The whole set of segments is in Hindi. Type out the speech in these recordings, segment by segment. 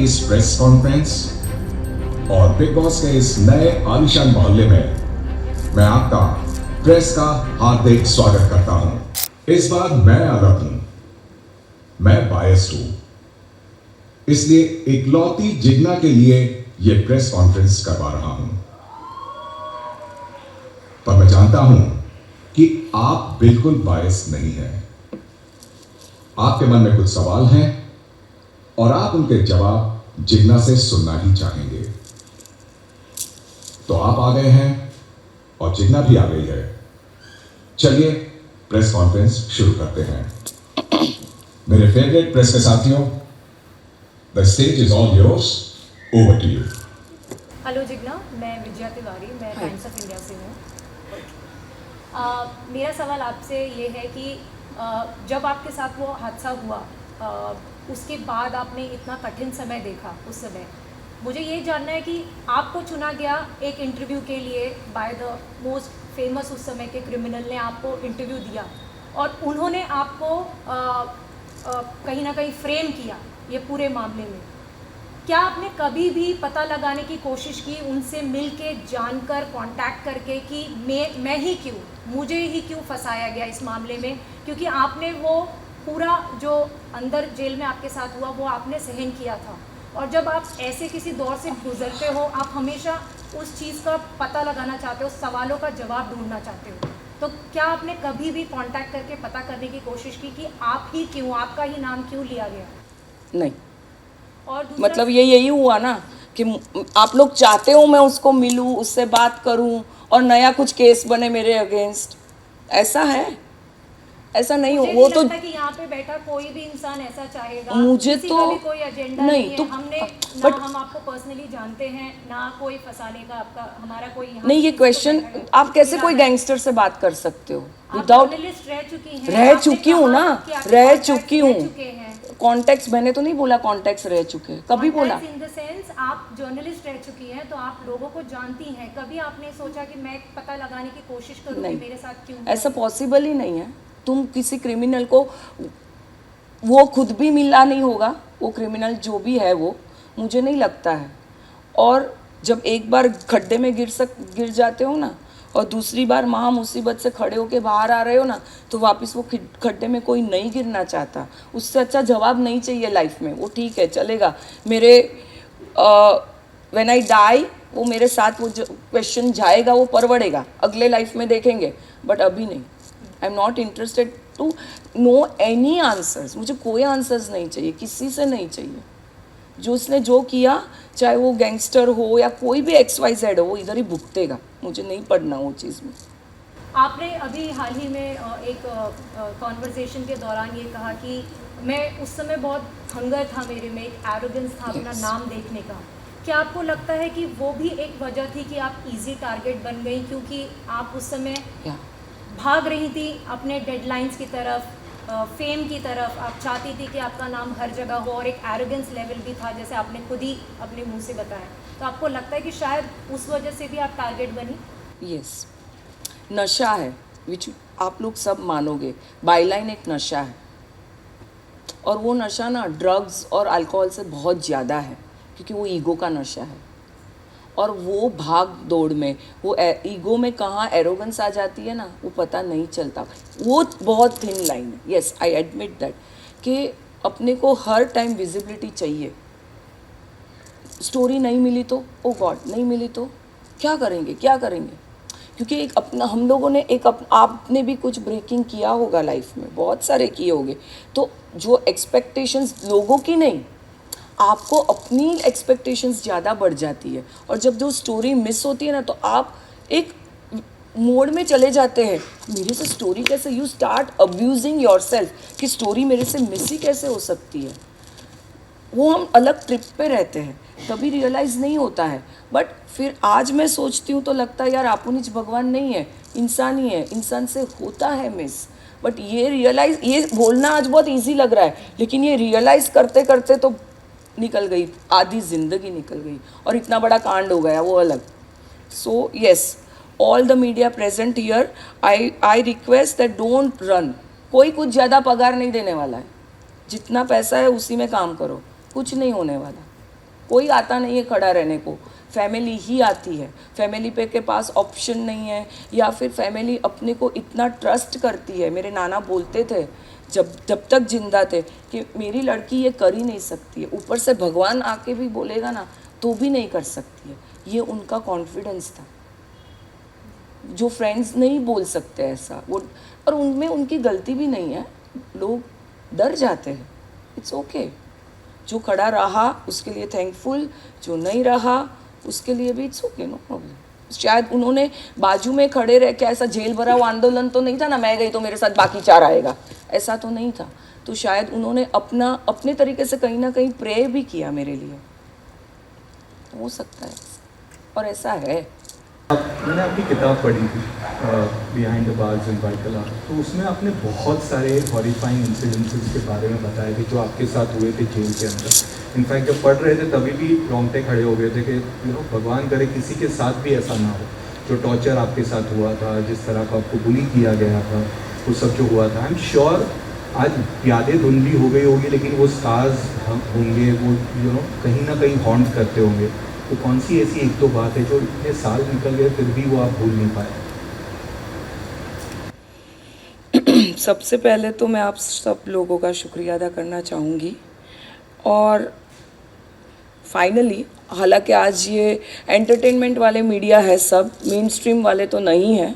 इस प्रेस कॉन्फ्रेंस और बिग बॉस के इस नए आलिशान मोहल्ले में मैं आपका प्रेस का हार्दिक स्वागत करता हूं। इस बार मैं अलग हूं, मैं बायस्ड हूं, इसलिए इकलौती जिग्ना के लिए यह प्रेस कॉन्फ्रेंस करवा रहा हूं। पर मैं जानता हूं कि आप बिल्कुल बायस्ड नहीं हैं। आपके मन में कुछ सवाल हैं और आप उनके जवाब जिग्ना से सुनना ही चाहेंगे। तो आप आ गए हैं और जिग्ना भी आ गई है। चलिए प्रेस कॉन्फ्रेंस शुरू करते हैं। मेरे फेवरेट प्रेस के साथियों, the stage is all yours, over to you. Hello Jigna, मैं विजया तिवारी, मैं टाइम्स ऑफ इंडिया से हूँ। मेरा सवाल आपसे ये है कि जब आपके साथ वो हादसा हुआ, उसके बाद आपने इतना कठिन समय देखा, उस समय मुझे ये जानना है कि आपको चुना गया एक इंटरव्यू के लिए बाय द मोस्ट फेमस उस समय के क्रिमिनल ने आपको इंटरव्यू दिया और उन्होंने आपको कहीं ना कहीं फ्रेम किया ये पूरे मामले में। क्या आपने कभी भी पता लगाने की कोशिश की, उनसे मिल के जानकर कांटेक्ट करके कि मैं ही क्यों, मुझे ही क्यों फंसाया गया इस मामले में? क्योंकि आपने वो पूरा जो अंदर जेल में आपके साथ हुआ वो आपने सहन किया था, और जब आप ऐसे किसी दौर से गुजरते हो आप हमेशा उस चीज़ का पता लगाना चाहते हो, सवालों का जवाब ढूंढना चाहते हो। तो क्या आपने कभी भी कांटेक्ट करके पता करने की कोशिश की कि आप ही क्यों, आपका ही नाम क्यों लिया गया? नहीं। और मतलब ये यही हुआ ना कि आप लोग चाहते हो मैं उसको मिलूं, उससे बात करूं और नया कुछ केस बने मेरे अगेंस्ट, ऐसा है? ऐसा नहीं हो। वो तो कि यहाँ पे बैठा कोई भी इंसान ऐसा चाहेगा, मुझे किसी तो का भी कोई एजेंडा नहीं है। तो हमने ना हम आपको पर्सनली जानते हैं, ना कोई फंसाने का आपका हमारा कोई यहाँ नहीं। ये क्वेश्चन आप कैसे कोई गैंगस्टर से बात कर सकते हो विदाउट? रह चुकी हैं, रह चुकी हूँ ना, रह चुकी हूँ। हैं। कॉन्टेक्ट मैंने तो नहीं बोला कॉन्टेक्ट रह चुके, कभी बोला? इन द सेंस आप जर्नलिस्ट रह चुकी हैं तो आप लोगों को जानती हैं। कभी आपने सोचा कि मैं पता लगाने की कोशिश करूँ कि मेरे साथ क्यों? ऐसा पॉसिबल ही नहीं है। तुम किसी क्रिमिनल को, वो खुद भी मिला नहीं होगा, वो क्रिमिनल जो भी है वो, मुझे नहीं लगता है। और जब एक बार खड्डे में गिर जाते हो ना और दूसरी बार महा मुसीबत से खड़े होके बाहर आ रहे हो ना, तो वापस वो खड्डे में कोई नहीं गिरना चाहता। उससे अच्छा जवाब नहीं चाहिए लाइफ में। वो ठीक है, चलेगा। मेरे व्हेन आई डाई वो मेरे साथ वो क्वेश्चन जाएगा, वो परवड़ेगा, अगले लाइफ में देखेंगे, बट अभी नहीं। I am not interested to know any answers. मुझे कोई आंसर्स नहीं चाहिए, किसी से नहीं चाहिए। जो उसने जो किया, चाहे वो गैंगस्टर हो या कोई भी XYZ हो, वो इधर ही भुगतेगा। मुझे नहीं पढ़ना वो चीज़ में। आपने अभी हाल ही में एक कॉन्वर्सेशन के दौरान ये कहा कि मैं उस समय बहुत हंगर था मेरे में, एक एरोगेंस था अपना नाम देखने का। क्या आपको लगता है कि वो भी एक वजह थी कि आप इजी टारगेट बन गई, क्योंकि आप उस समय भाग रही थी अपने डेडलाइंस की तरफ, फेम की तरफ? आप चाहती थी कि आपका नाम हर जगह हो, और एक एरोगेंस लेवल भी था, जैसे आपने खुद ही अपने मुंह से बताया। तो आपको लगता है कि शायद उस वजह से भी आप टारगेट बनी? यस। नशा है, विच आप लोग सब मानोगे। बाईलाइन एक नशा है, और वो नशा ना ड्रग्स और अल्कोहल से बहुत ज़्यादा है, क्योंकि वो ईगो का नशा है। और वो भाग दौड़ में वो ईगो में कहाँ एरोगेंस आ जाती है ना, वो पता नहीं चलता। वो बहुत थिन लाइन है। येस, आई एडमिट दैट कि अपने को हर टाइम विजिबिलिटी चाहिए। स्टोरी नहीं मिली तो ओ गॉड, नहीं मिली तो क्या करेंगे, क्या करेंगे? क्योंकि एक अपना, हम लोगों ने एक आपने भी कुछ ब्रेकिंग किया होगा लाइफ में, बहुत सारे किए होंगे। तो जो एक्सपेक्टेशंस लोगों की नहीं, आपको अपनी एक्सपेक्टेशंस ज़्यादा बढ़ जाती है। और जब जो स्टोरी मिस होती है ना, तो आप एक मोड में चले जाते हैं, मेरे से स्टोरी कैसे, यू स्टार्ट अब्यूजिंग योरसेल्फ कि स्टोरी मेरे से मिस ही कैसे हो सकती है। वो हम अलग ट्रिप पे रहते हैं, तभी रियलाइज़ नहीं होता है। बट फिर आज मैं सोचती हूँ तो लगता है यार आपुनिच भगवान नहीं है, इंसान ही है, इंसान से होता है मिस। बट ये रियलाइज़, ये बोलना आज बहुत ईजी लग रहा है, लेकिन ये रियलाइज़ करते करते तो निकल गई, आधी ज़िंदगी निकल गई, और इतना बड़ा कांड हो गया, वो अलग। So yes, all the media present here, I request that don't run. कोई कुछ ज़्यादा पगार नहीं देने वाला है, जितना पैसा है उसी में काम करो, कुछ नहीं होने वाला। कोई आता नहीं है खड़ा रहने को, फैमिली ही आती है। फैमिली पे के पास ऑप्शन नहीं है, या फिर फैमिली अपने को इतना ट्रस्ट करती है। मेरे नाना बोलते थे जब तक जिंदा थे कि मेरी लड़की ये कर ही नहीं सकती है, ऊपर से भगवान आके भी बोलेगा ना तो भी नहीं कर सकती है। ये उनका कॉन्फिडेंस था, जो फ्रेंड्स नहीं बोल सकते ऐसा वो, और उनमें उनकी गलती भी नहीं है। लोग डर जाते हैं, इट्स ओके। जो खड़ा रहा उसके लिए थैंकफुल, जो नहीं रहा उसके लिए भी इट्स ओके, नो प्रॉब्लम। शायद उन्होंने बाजू में खड़े रह के, ऐसा जेल भरा हुआ आंदोलन तो नहीं था ना, मैं गई तो मेरे साथ बाकी 4 आएगा, ऐसा तो नहीं था। तो शायद उन्होंने अपने तरीके से कहीं ना कहीं प्रे भी किया मेरे लिए, हो सकता है, और ऐसा है। मैंने आपकी किताब पढ़ी थी बिहाइंड द बार्स इन वाइकला, तो उसमें आपने बहुत सारे हॉरिफाइंग इंसिडेंसेस के बारे में बताए थे जो आपके साथ हुए थे जेल के अंदर। इनफैक्ट जब पढ़ रहे थे तभी भी रोंगटे खड़े हो गए थे कि भगवान करे किसी के साथ भी ऐसा ना हो। जो टॉर्चर आपके साथ हुआ था, जिस तरह का आपको बुली किया गया था, वो सब जो हुआ था, आई एम श्योर आज यादें धुंधली हो गई होगी, लेकिन वो स्टार्स होंगे, वो कहीं ना कहीं हॉन्ट करते होंगे। तो कौन सी ऐसी एक दो बात है जो इतने साल निकल गए फिर भी वो आप भूल नहीं पाए? सबसे पहले तो मैं आप सब लोगों का शुक्रिया अदा करना चाहूँगी। और फाइनली, हालांकि आज ये एंटरटेनमेंट वाले मीडिया है, सब मेन स्ट्रीम वाले तो नहीं हैं,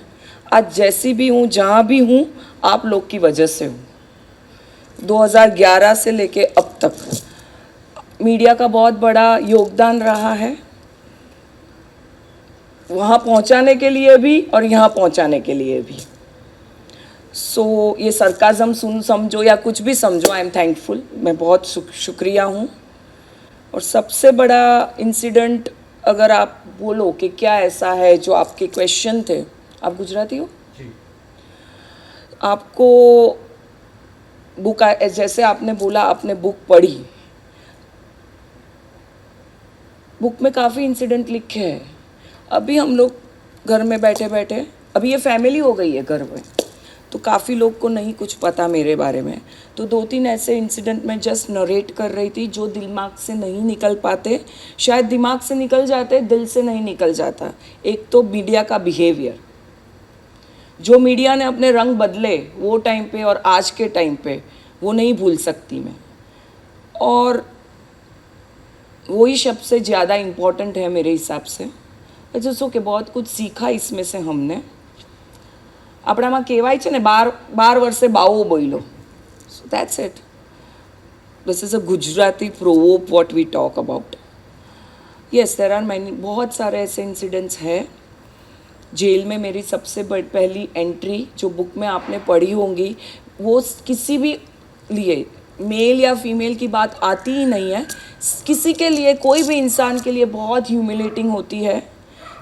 आज जैसी भी हूँ, जहाँ भी हूँ, आप लोग की वजह से हूँ। 2011 से लेके अब तक मीडिया का बहुत बड़ा योगदान रहा है, वहाँ पहुँचाने के लिए भी और यहाँ पहुँचाने के लिए भी। सो ये सरकाज़म समझो या कुछ भी समझो, आई एम थैंकफुल, मैं बहुत शुक्रिया हूँ। और सबसे बड़ा इंसिडेंट अगर आप बोलो कि क्या ऐसा है जो आपके क्वेश्चन थे, आप गुजराती हो जी। आपको बुक, जैसे आपने बोला आपने बुक पढ़ी, बुक में काफ़ी इंसिडेंट लिखे हैं। अभी हम लोग घर में बैठे बैठे, अभी ये फैमिली हो गई है घर में, तो काफ़ी लोग को नहीं कुछ पता मेरे बारे में, तो 2-3 ऐसे इंसिडेंट मैं जस्ट नरेट कर रही थी जो दिमाग से नहीं निकल पाते। शायद दिमाग से निकल जाते, दिल से नहीं निकल जाता। एक तो मीडिया का बिहेवियर, जो मीडिया ने अपने रंग बदले वो टाइम पे और आज के टाइम पे, वो नहीं भूल सकती मैं। और वही सबसे ज़्यादा इम्पॉर्टेंट है मेरे हिसाब से। जैसो कि बहुत कुछ सीखा इसमें से हमने। આપણામાં કહેવાય છે ને 12 વર્ષે બાવો બોલ્યો, so that's it. This is a Gujarati proverb what we talk about. Yes, there are many, बहुत सारे ऐसे इंसिडेंट्स हैं। जेल में मेरी सबसे पहली एंट्री जो बुक में आपने पढ़ी होंगी, वो किसी भी लिए, मेल या फीमेल की बात आती ही नहीं है, किसी के लिए, कोई भी इंसान के लिए बहुत ह्यूमिलेटिंग होती है।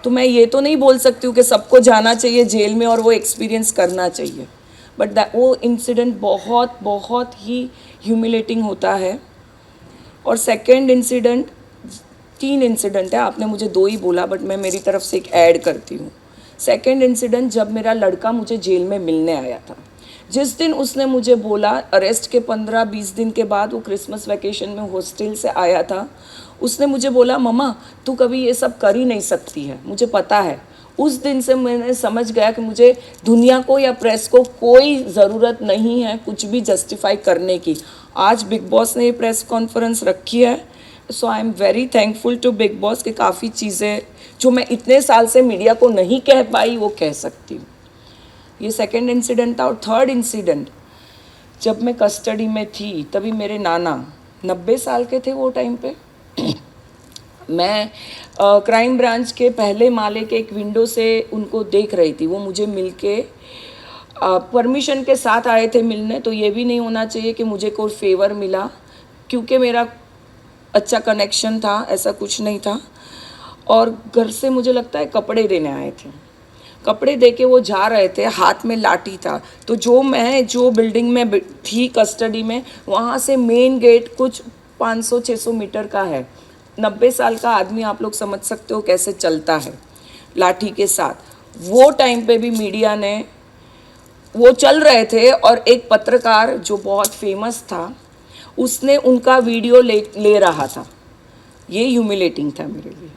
तो मैं ये तो नहीं बोल सकती हूँ कि सबको जाना चाहिए जेल में और वो एक्सपीरियंस करना चाहिए, बट वो इंसिडेंट बहुत बहुत ही ह्यूमिलेटिंग होता है। और सेकंड इंसिडेंट, 3 इंसिडेंट है, आपने मुझे 2 ही बोला, बट मैं मेरी तरफ से एक ऐड करती हूँ। सेकंड इंसिडेंट, जब मेरा लड़का मुझे जेल में मिलने आया था, जिस दिन उसने मुझे बोला, अरेस्ट के 15-20 दिन के बाद, वो क्रिसमस वैकेशन में हॉस्टल से आया था, उसने मुझे बोला, मम्मा तू कभी ये सब कर ही नहीं सकती है, मुझे पता है। उस दिन से मैंने समझ गया कि मुझे दुनिया को या प्रेस को कोई ज़रूरत नहीं है कुछ भी जस्टिफाई करने की। आज बिग बॉस ने ये प्रेस कॉन्फ्रेंस रखी है, so I am very thankful to big boss कि काफ़ी चीज़ें जो मैं इतने साल से मीडिया को नहीं कह पाई वो कह सकती हूँ। ये सेकंड इंसिडेंट था। और थर्ड इंसिडेंट, जब मैं कस्टडी में थी तभी मेरे नाना 90 साल के थे वो टाइम पे। मैं क्राइम ब्रांच के पहले माले के एक विंडो से उनको देख रही थी। वो मुझे मिलके परमिशन के साथ आए थे मिलने, तो ये भी नहीं होना चाहिए कि मुझे कोई फेवर मिला, क्योंकि मेरा अच्छा कनेक्शन था, ऐसा कुछ नहीं था। और घर से मुझे लगता है कपड़े देने आए थे, कपड़े दे के वो जा रहे थे, हाथ में लाठी था। तो जो बिल्डिंग में थी कस्टडी में, वहाँ से मेन गेट कुछ 500-600 मीटर का है। 90 साल का आदमी, आप लोग समझ सकते हो कैसे चलता है लाठी के साथ। वो टाइम पे भी मीडिया ने, वो चल रहे थे और एक पत्रकार जो बहुत फेमस था, उसने उनका वीडियो ले रहा था। ये ह्यूमिलेटिंग था मेरे लिए।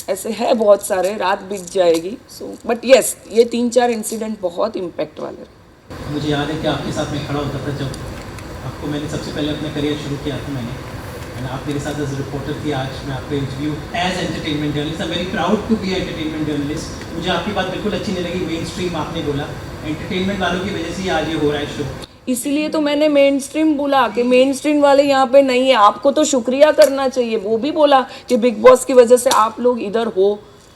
ऐसे है बहुत सारे, रात बीत जाएगी। सो बट येस, ये 3-4 इंसिडेंट बहुत इम्पैक्ट वाले रहे। मुझे याद है कि आपके साथ मैं खड़ा होता था जब आपको मैंने सबसे पहले अपना करियर शुरू किया था मैंने, एंड आप मेरे साथ एज रिपोर्टर थी। आज मैं आपको interview as entertainment journalist, I am very proud to be entertainment journalist. मुझे आपकी बात बिल्कुल अच्छी नहीं लगी, मेन स्ट्रीम आपने बोला, एंटरटेनमेंट वालों की वजह से ही आज ये हो रहा है शो। इसीलिए तो मैंने मेन स्ट्रीम बोला कि मेन स्ट्रीम वाले यहाँ पे नहीं है, आपको तो शुक्रिया करना चाहिए। वो भी बोला कि बिग बॉस की वजह से आप लोग इधर हो,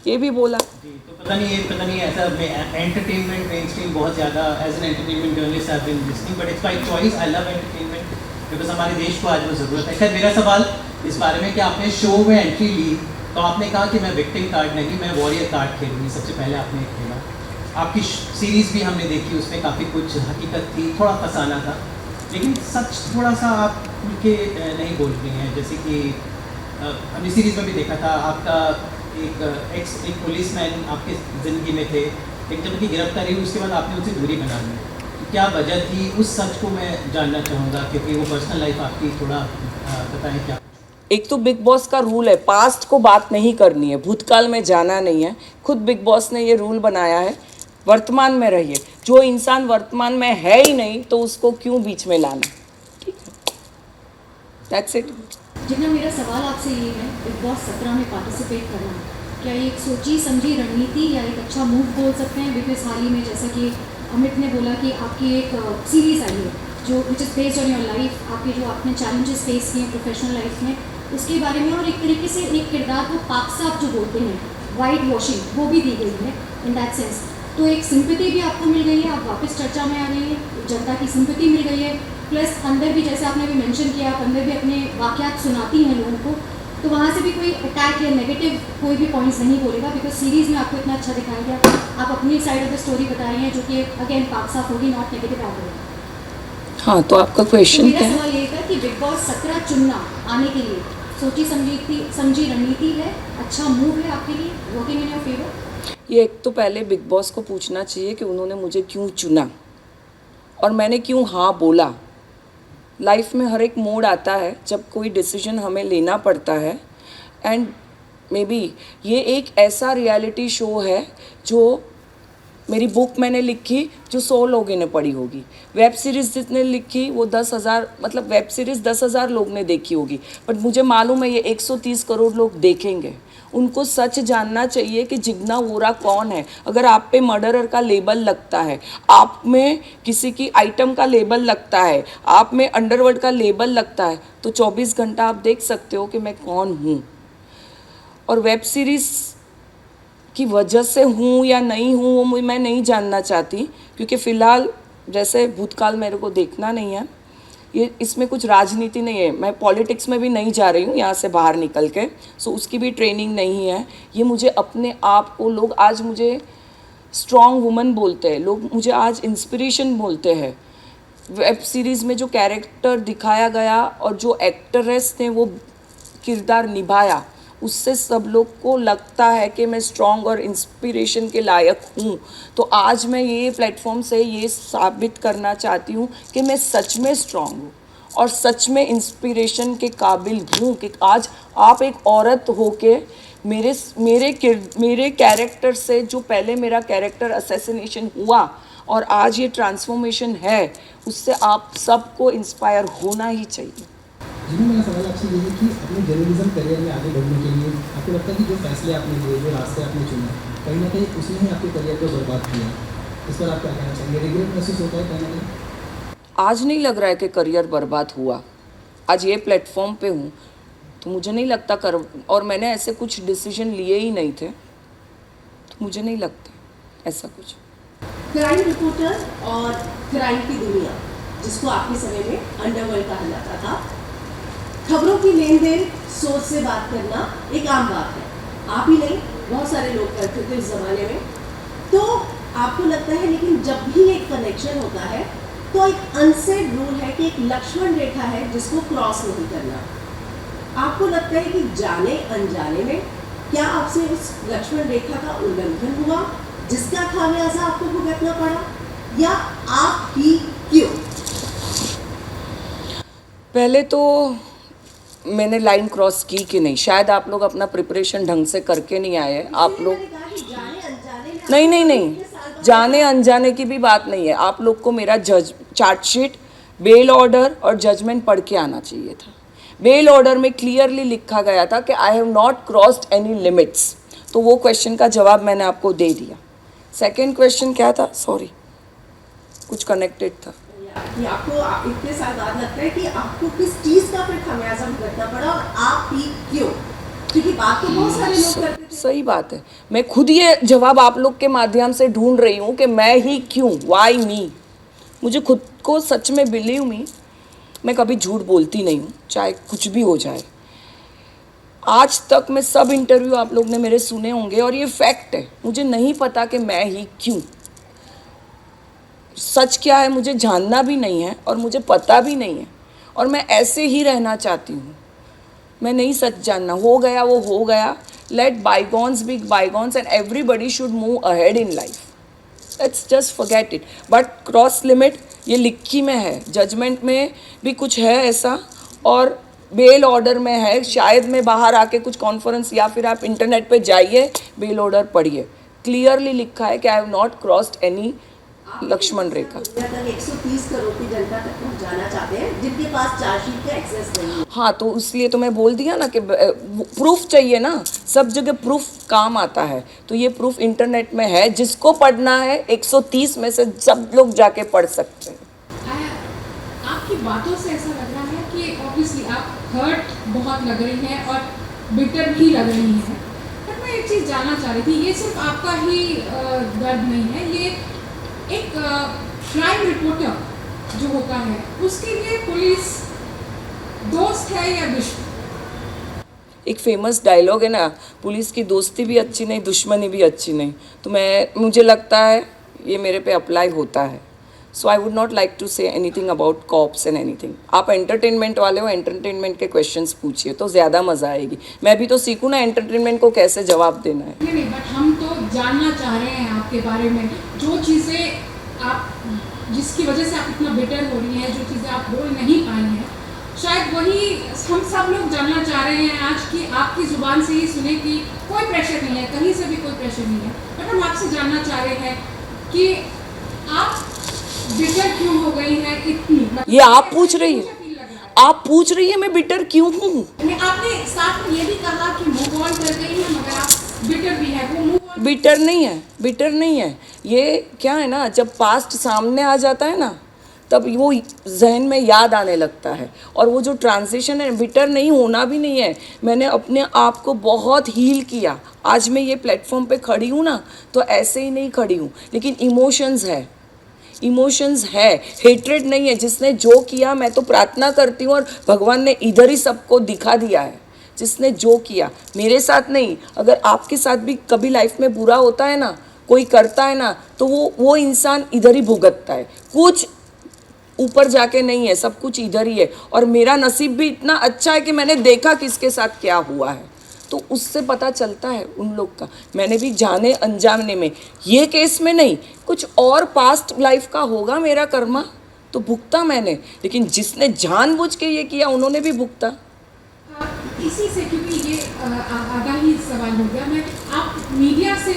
ये भी बोला। जी, तो पता नहीं ऐसा एंटरटेनमेंट मेन स्ट्रीम बहुत ज़्यादा as an entertainment journalist I have been listening, but it's my choice, I love entertainment because हमारे देश को आज वो ज़रूरत है। खैर, मेरा सवाल इस बारे में कि आपने शो में एंट्री ली तो आपने कहा कि मैं विक्टिम कार्ड नहीं, मैं वॉरियर कार्ड खेलूँगी, सबसे पहले आपने खेला। आपकी सीरीज़ भी हमने देखी, उसमें काफ़ी कुछ हकीकत थी, थोड़ा फसाना था, लेकिन सच थोड़ा सा आप खुल के नहीं बोल रही हैं। जैसे कि हमने सीरीज़ में भी देखा था, आपका एक पुलिसमैन आपके ज़िंदगी में थे, एक जब उनकी गिरफ्तारी हुई उसके बाद आपने उनसे दूरी बना ली। तो क्या वजह थी, उस सच को मैं जानना चाहूँगा, क्योंकि वो पर्सनल लाइफ आपकी थोड़ा बताएं क्या। एक तो बिग बॉस का रूल है, पास्ट को बात नहीं करनी है, भूतकाल में जाना नहीं है। खुद बिग बॉस ने ये रूल बनाया है, वर्तमान में रहिए। जो इंसान वर्तमान में है ही नहीं तो उसको क्यों बीच में लाना, ठीक है, दैट्स इट। जितना मेरा सवाल आपसे ये है, बिग बॉस 17 में पार्टिसिपेट करना क्या ये एक सोची समझी रणनीति या एक अच्छा मूव बोल सकते हैं? बिकॉज हाल ही में जैसा कि अमित ने बोला कि आपकी एक सीरीज़ आई है जो which is based on your life, आपके जो आपने चैलेंजेस फेस किए प्रोफेशनल लाइफ में, उसके बारे में, और एक तरीके से एक किरदार को पाक साफ जो बोलते हैं, वाइट वॉशिंग, वो भी दी गई है इन दैट सेंस। तो एक सिंपैथी भी आपको मिल गई है, आप वापस चर्चा में आ गई है, जनता की सिंपैथी मिल गई है, प्लस अंदर भी जैसे आपने भी मेंशन किया, आप अंदर भी अपने वाक़यात सुनाती हैं लोगों को, तो वहाँ से भी कोई अटैक या नेगेटिव कोई भी पॉइंट्स नहीं बोलेगा, बिकॉज सीरीज़ में आपको इतना अच्छा दिखाया गया। आप अपनी साइड ऑफ द स्टोरी बताई हैं जो कि अगेन पाक साफ होगी, नॉट नेगेटिव एट ऑल। हाँ, तो आपका क्वेश्चन मेरा क्या है? सवाल ये था कि बिग बॉस 17 चुनना आने के लिए सोची समझी रणनीति है, अच्छा मूव है आपके लिए, वर्किंग इन योर फेवर? ये एक तो पहले बिग बॉस को पूछना चाहिए कि उन्होंने मुझे क्यों चुना और मैंने क्यों हाँ बोला। लाइफ में हर एक मोड़ आता है जब कोई डिसीजन हमें लेना पड़ता है, एंड मे बी ये एक ऐसा रियलिटी शो है जो मेरी बुक मैंने लिखी जो 100 लोगों ने पढ़ी होगी, वेब सीरीज़ जितने लिखी वो 10,000, मतलब वेब सीरीज़ 10,000 लोग ने देखी होगी, बट मुझे मालूम है ये 130 करोड़ लोग देखेंगे। उनको सच जानना चाहिए कि जिग्ना वोरा कौन है। अगर आप पे मर्डरर का लेबल लगता है, आप में किसी की आइटम का लेबल लगता है, आप में अंडरवर्ल्ड का लेबल लगता है, तो 24 घंटा आप देख सकते हो कि मैं कौन हूँ। और वेब सीरीज़ की वजह से हूँ या नहीं हूँ वो मैं नहीं जानना चाहती, क्योंकि फ़िलहाल जैसे भूतकाल मेरे को देखना नहीं है, ये इसमें कुछ राजनीति नहीं है, मैं पॉलिटिक्स में भी नहीं जा रही हूँ यहाँ से बाहर निकल के, सो उसकी भी ट्रेनिंग नहीं है। ये मुझे अपने आप को, लोग आज मुझे स्ट्रॉन्ग वुमन बोलते हैं, लोग मुझे आज इंस्पिरेशन बोलते हैं। वेब सीरीज़ में जो कैरेक्टर दिखाया गया और जो एक्ट्रेस ने वो किरदार निभाया, उससे सब लोग को लगता है कि मैं स्ट्रॉन्ग और इंस्पिरेशन के लायक हूँ। तो आज मैं ये प्लेटफॉर्म से ये साबित करना चाहती हूँ कि मैं सच में स्ट्रॉन्ग हूँ और सच में इंस्पिरेशन के काबिल हूँ कि आज आप एक औरत होके मेरे कैरेक्टर से, जो पहले मेरा कैरेक्टर असैसिनेशन हुआ और आज ये ट्रांसफॉर्मेशन है, उससे आप सबको इंस्पायर होना ही चाहिए। जी, मेरा सवाल आपसे ये है कि अपने जर्नलिज्म करियर में आगे बढ़ने के लिए आपको लगता है कि जो फैसले आपने लिए, जो रास्ते आपने चुने, कहीं ना कहीं उसने ही आपके करियर को बर्बाद किया, इस पर आप क्या कहना चाहेंगे? रिग्रेट महसूस होता है कहीं ना कहीं? आज नहीं लग रहा है कि करियर बर्बाद हुआ। आज ये प्लेटफॉर्म पे हूँ तो मुझे नहीं लगता और मैंने ऐसे कुछ डिसीजन लिए ही नहीं थे, तो मुझे नहीं लगता ऐसा कुछ। क्राइम रिपोर्टर और क्राइम की दुनिया, जिसको आपके समय में अंडरवर्ल्ड कहा जाता था, खबरों की लेन देन, सोच से बात करना एक आम बात है। आप ही नहीं, बहुत सारे लोग करते थे इस ज़माने में। तो आपको लगता है, लेकिन जब भी एक कनेक्शन होता है तो एक अनसेड रूल है कि एक लक्ष्मण रेखा है जिसको क्रॉस नहीं करना। आपको लगता है कि जाने अनजाने में क्या आपसे उस लक्ष्मण रेखा का उल्लंघन हुआ जिसका खामियाजा आपको भुगतना पड़ा, या आप ही क्यों? पहले तो मैंने लाइन क्रॉस की कि नहीं, शायद आप लोग अपना प्रिपरेशन ढंग से करके नहीं आए हैं। आप लोग नहीं, जाने अनजाने की भी बात नहीं है। आप लोग को मेरा चार्जशीट, बेल ऑर्डर और जजमेंट पढ़ के आना चाहिए था। बेल ऑर्डर में क्लियरली लिखा गया था कि I have not crossed any limits, तो वो क्वेश्चन का जवाब मैंने आपको दे दिया। सेकंड क्वेश्चन क्या था? सॉरी, कुछ कनेक्टेड था। कि आपको इतने साल बाद लगता है कि आपको किस चीज़ का फिर खमियाजा भुगतना पड़ा और आप ही क्यों? क्योंकि बात तो बहुत सारे लोग करते थे। सही बात है, मैं खुद ये जवाब आप लोग के माध्यम से ढूंढ रही हूँ कि मैं ही क्यों, वाई मी। मुझे खुद को सच में बिलीव मी, मैं कभी झूठ बोलती नहीं हूँ, चाहे कुछ भी हो जाए। आज तक मैं सब इंटरव्यू आप लोग ने मेरे सुने होंगे और ये फैक्ट है, मुझे नहीं पता कि मैं ही क्यों। सच क्या है मुझे जानना भी नहीं है और मुझे पता भी नहीं है, और मैं ऐसे ही रहना चाहती हूँ। मैं नहीं सच जानना, हो गया वो हो गया। Let bygones be bygones and everybody should move ahead in life. Let's just forget it. But cross limit ये लिखी में है, जजमेंट में भी कुछ है ऐसा, और बेल ऑर्डर में है। शायद मैं बाहर आके कुछ कॉन्फ्रेंस या फिर आप इंटरनेट पे जाइए, बेल ऑर्डर पढ़िए, क्लियरली लिखा है कि I have not crossed any Lakshman rekha. 130 crore की जनता तक पहुंचाना चाहते हैं जिनके पास चार्जशीट का एक्सेस नहीं है। हाँ, तो इसलिए तो मैं बोल दिया ना कि प्रूफ चाहिए ना, सब जगह प्रूफ काम आता है। तो ये प्रूफ इंटरनेट में है, जिसको पढ़ना है 130 में से सब लोग जाके पढ़ सकते हैं। आपकी बातों से ऐसा लग रहा है कि ऑब्वियसली आप हर्ट बहुत लग रही हैं और बिटर भी लग रही हैं। पर मैं एक चीज़ जानना चाह रही थी, ये सिर्फ आपका ही दर्द नहीं है, ये एक क्राइम रिपोर्टर जो होता है उसके लिए पुलिस दोस्त है या दुश्मन? एक फेमस डायलॉग है ना, पुलिस की दोस्ती भी अच्छी नहीं, दुश्मनी भी अच्छी नहीं। तो मुझे लगता है ये मेरे पे अप्लाई होता है। So I would not like to say anything about cops and anything. आप एंटरटेनमेंट वाले हो, एंटरटेनमेंट के क्वेश्चंस पूछिए तो ज़्यादा मज़ा आएगी। मैं भी तो सीखूँ ना एंटरटेनमेंट को कैसे जवाब देना है। नहीं, बट हम तो जानना चाह रहे हैं आपके बारे में, जो चीज़ें आप, जिसकी वजह से आप इतना बेटर हो रही हैं, जो चीज़ें आप बोल नहीं पाई हैं, शायद वही हम सब लोग जानना चाह रहे हैं आज की आपकी ज़ुबान से ही सुने कि कोई प्रेशर नहीं है, कहीं से भी कोई प्रेशर नहीं है। बट हम आपसे जानना चाह रहे हैं कि आप बिटर क्यों हो गई हैं इतनी? ये आप पूछ रही है, आप पूछ रही है मैं बिटर क्यों हूँ? आपने साथ में ये भी कहा कि मूव ऑन कर गई है, मगर आप बिटर भी है, वो मूव ऑन बिटर नहीं है, बिटर नहीं है। ये क्या है ना, जब पास्ट सामने आ जाता है ना, तब वो जहन में याद आने लगता है। और वो जो ट्रांजिशन है, बिटर नहीं होना भी नहीं है। मैंने अपने आप को बहुत हील किया। आज मैं ये प्लेटफॉर्म पे खड़ी हूँ ना, तो ऐसे ही नहीं खड़ी हूँ, लेकिन इमोशंस है, इमोशंस है, हेट्रेड नहीं है। जिसने जो किया, मैं तो प्रार्थना करती हूँ और भगवान ने इधर ही सबको दिखा दिया है। जिसने जो किया, मेरे साथ नहीं, अगर आपके साथ भी कभी लाइफ में बुरा होता है ना, कोई करता है ना, तो वो इंसान इधर ही भुगतता है। कुछ ऊपर जाके नहीं है, सब कुछ इधर ही है। और मेरा नसीब भी इतना अच्छा है कि मैंने देखा किसके साथ क्या हुआ है, तो उससे पता चलता है उन लोग का। मैंने भी जाने अनजाने में, ये केस में नहीं, कुछ और पास्ट लाइफ का होगा मेरा कर्मा, तो भुगता मैंने। लेकिन जिसने जानबूझ के ये किया, उन्होंने भी भुगता। इसी से, क्योंकि ये आधा ही सवाल हो गया, मैं आप मीडिया से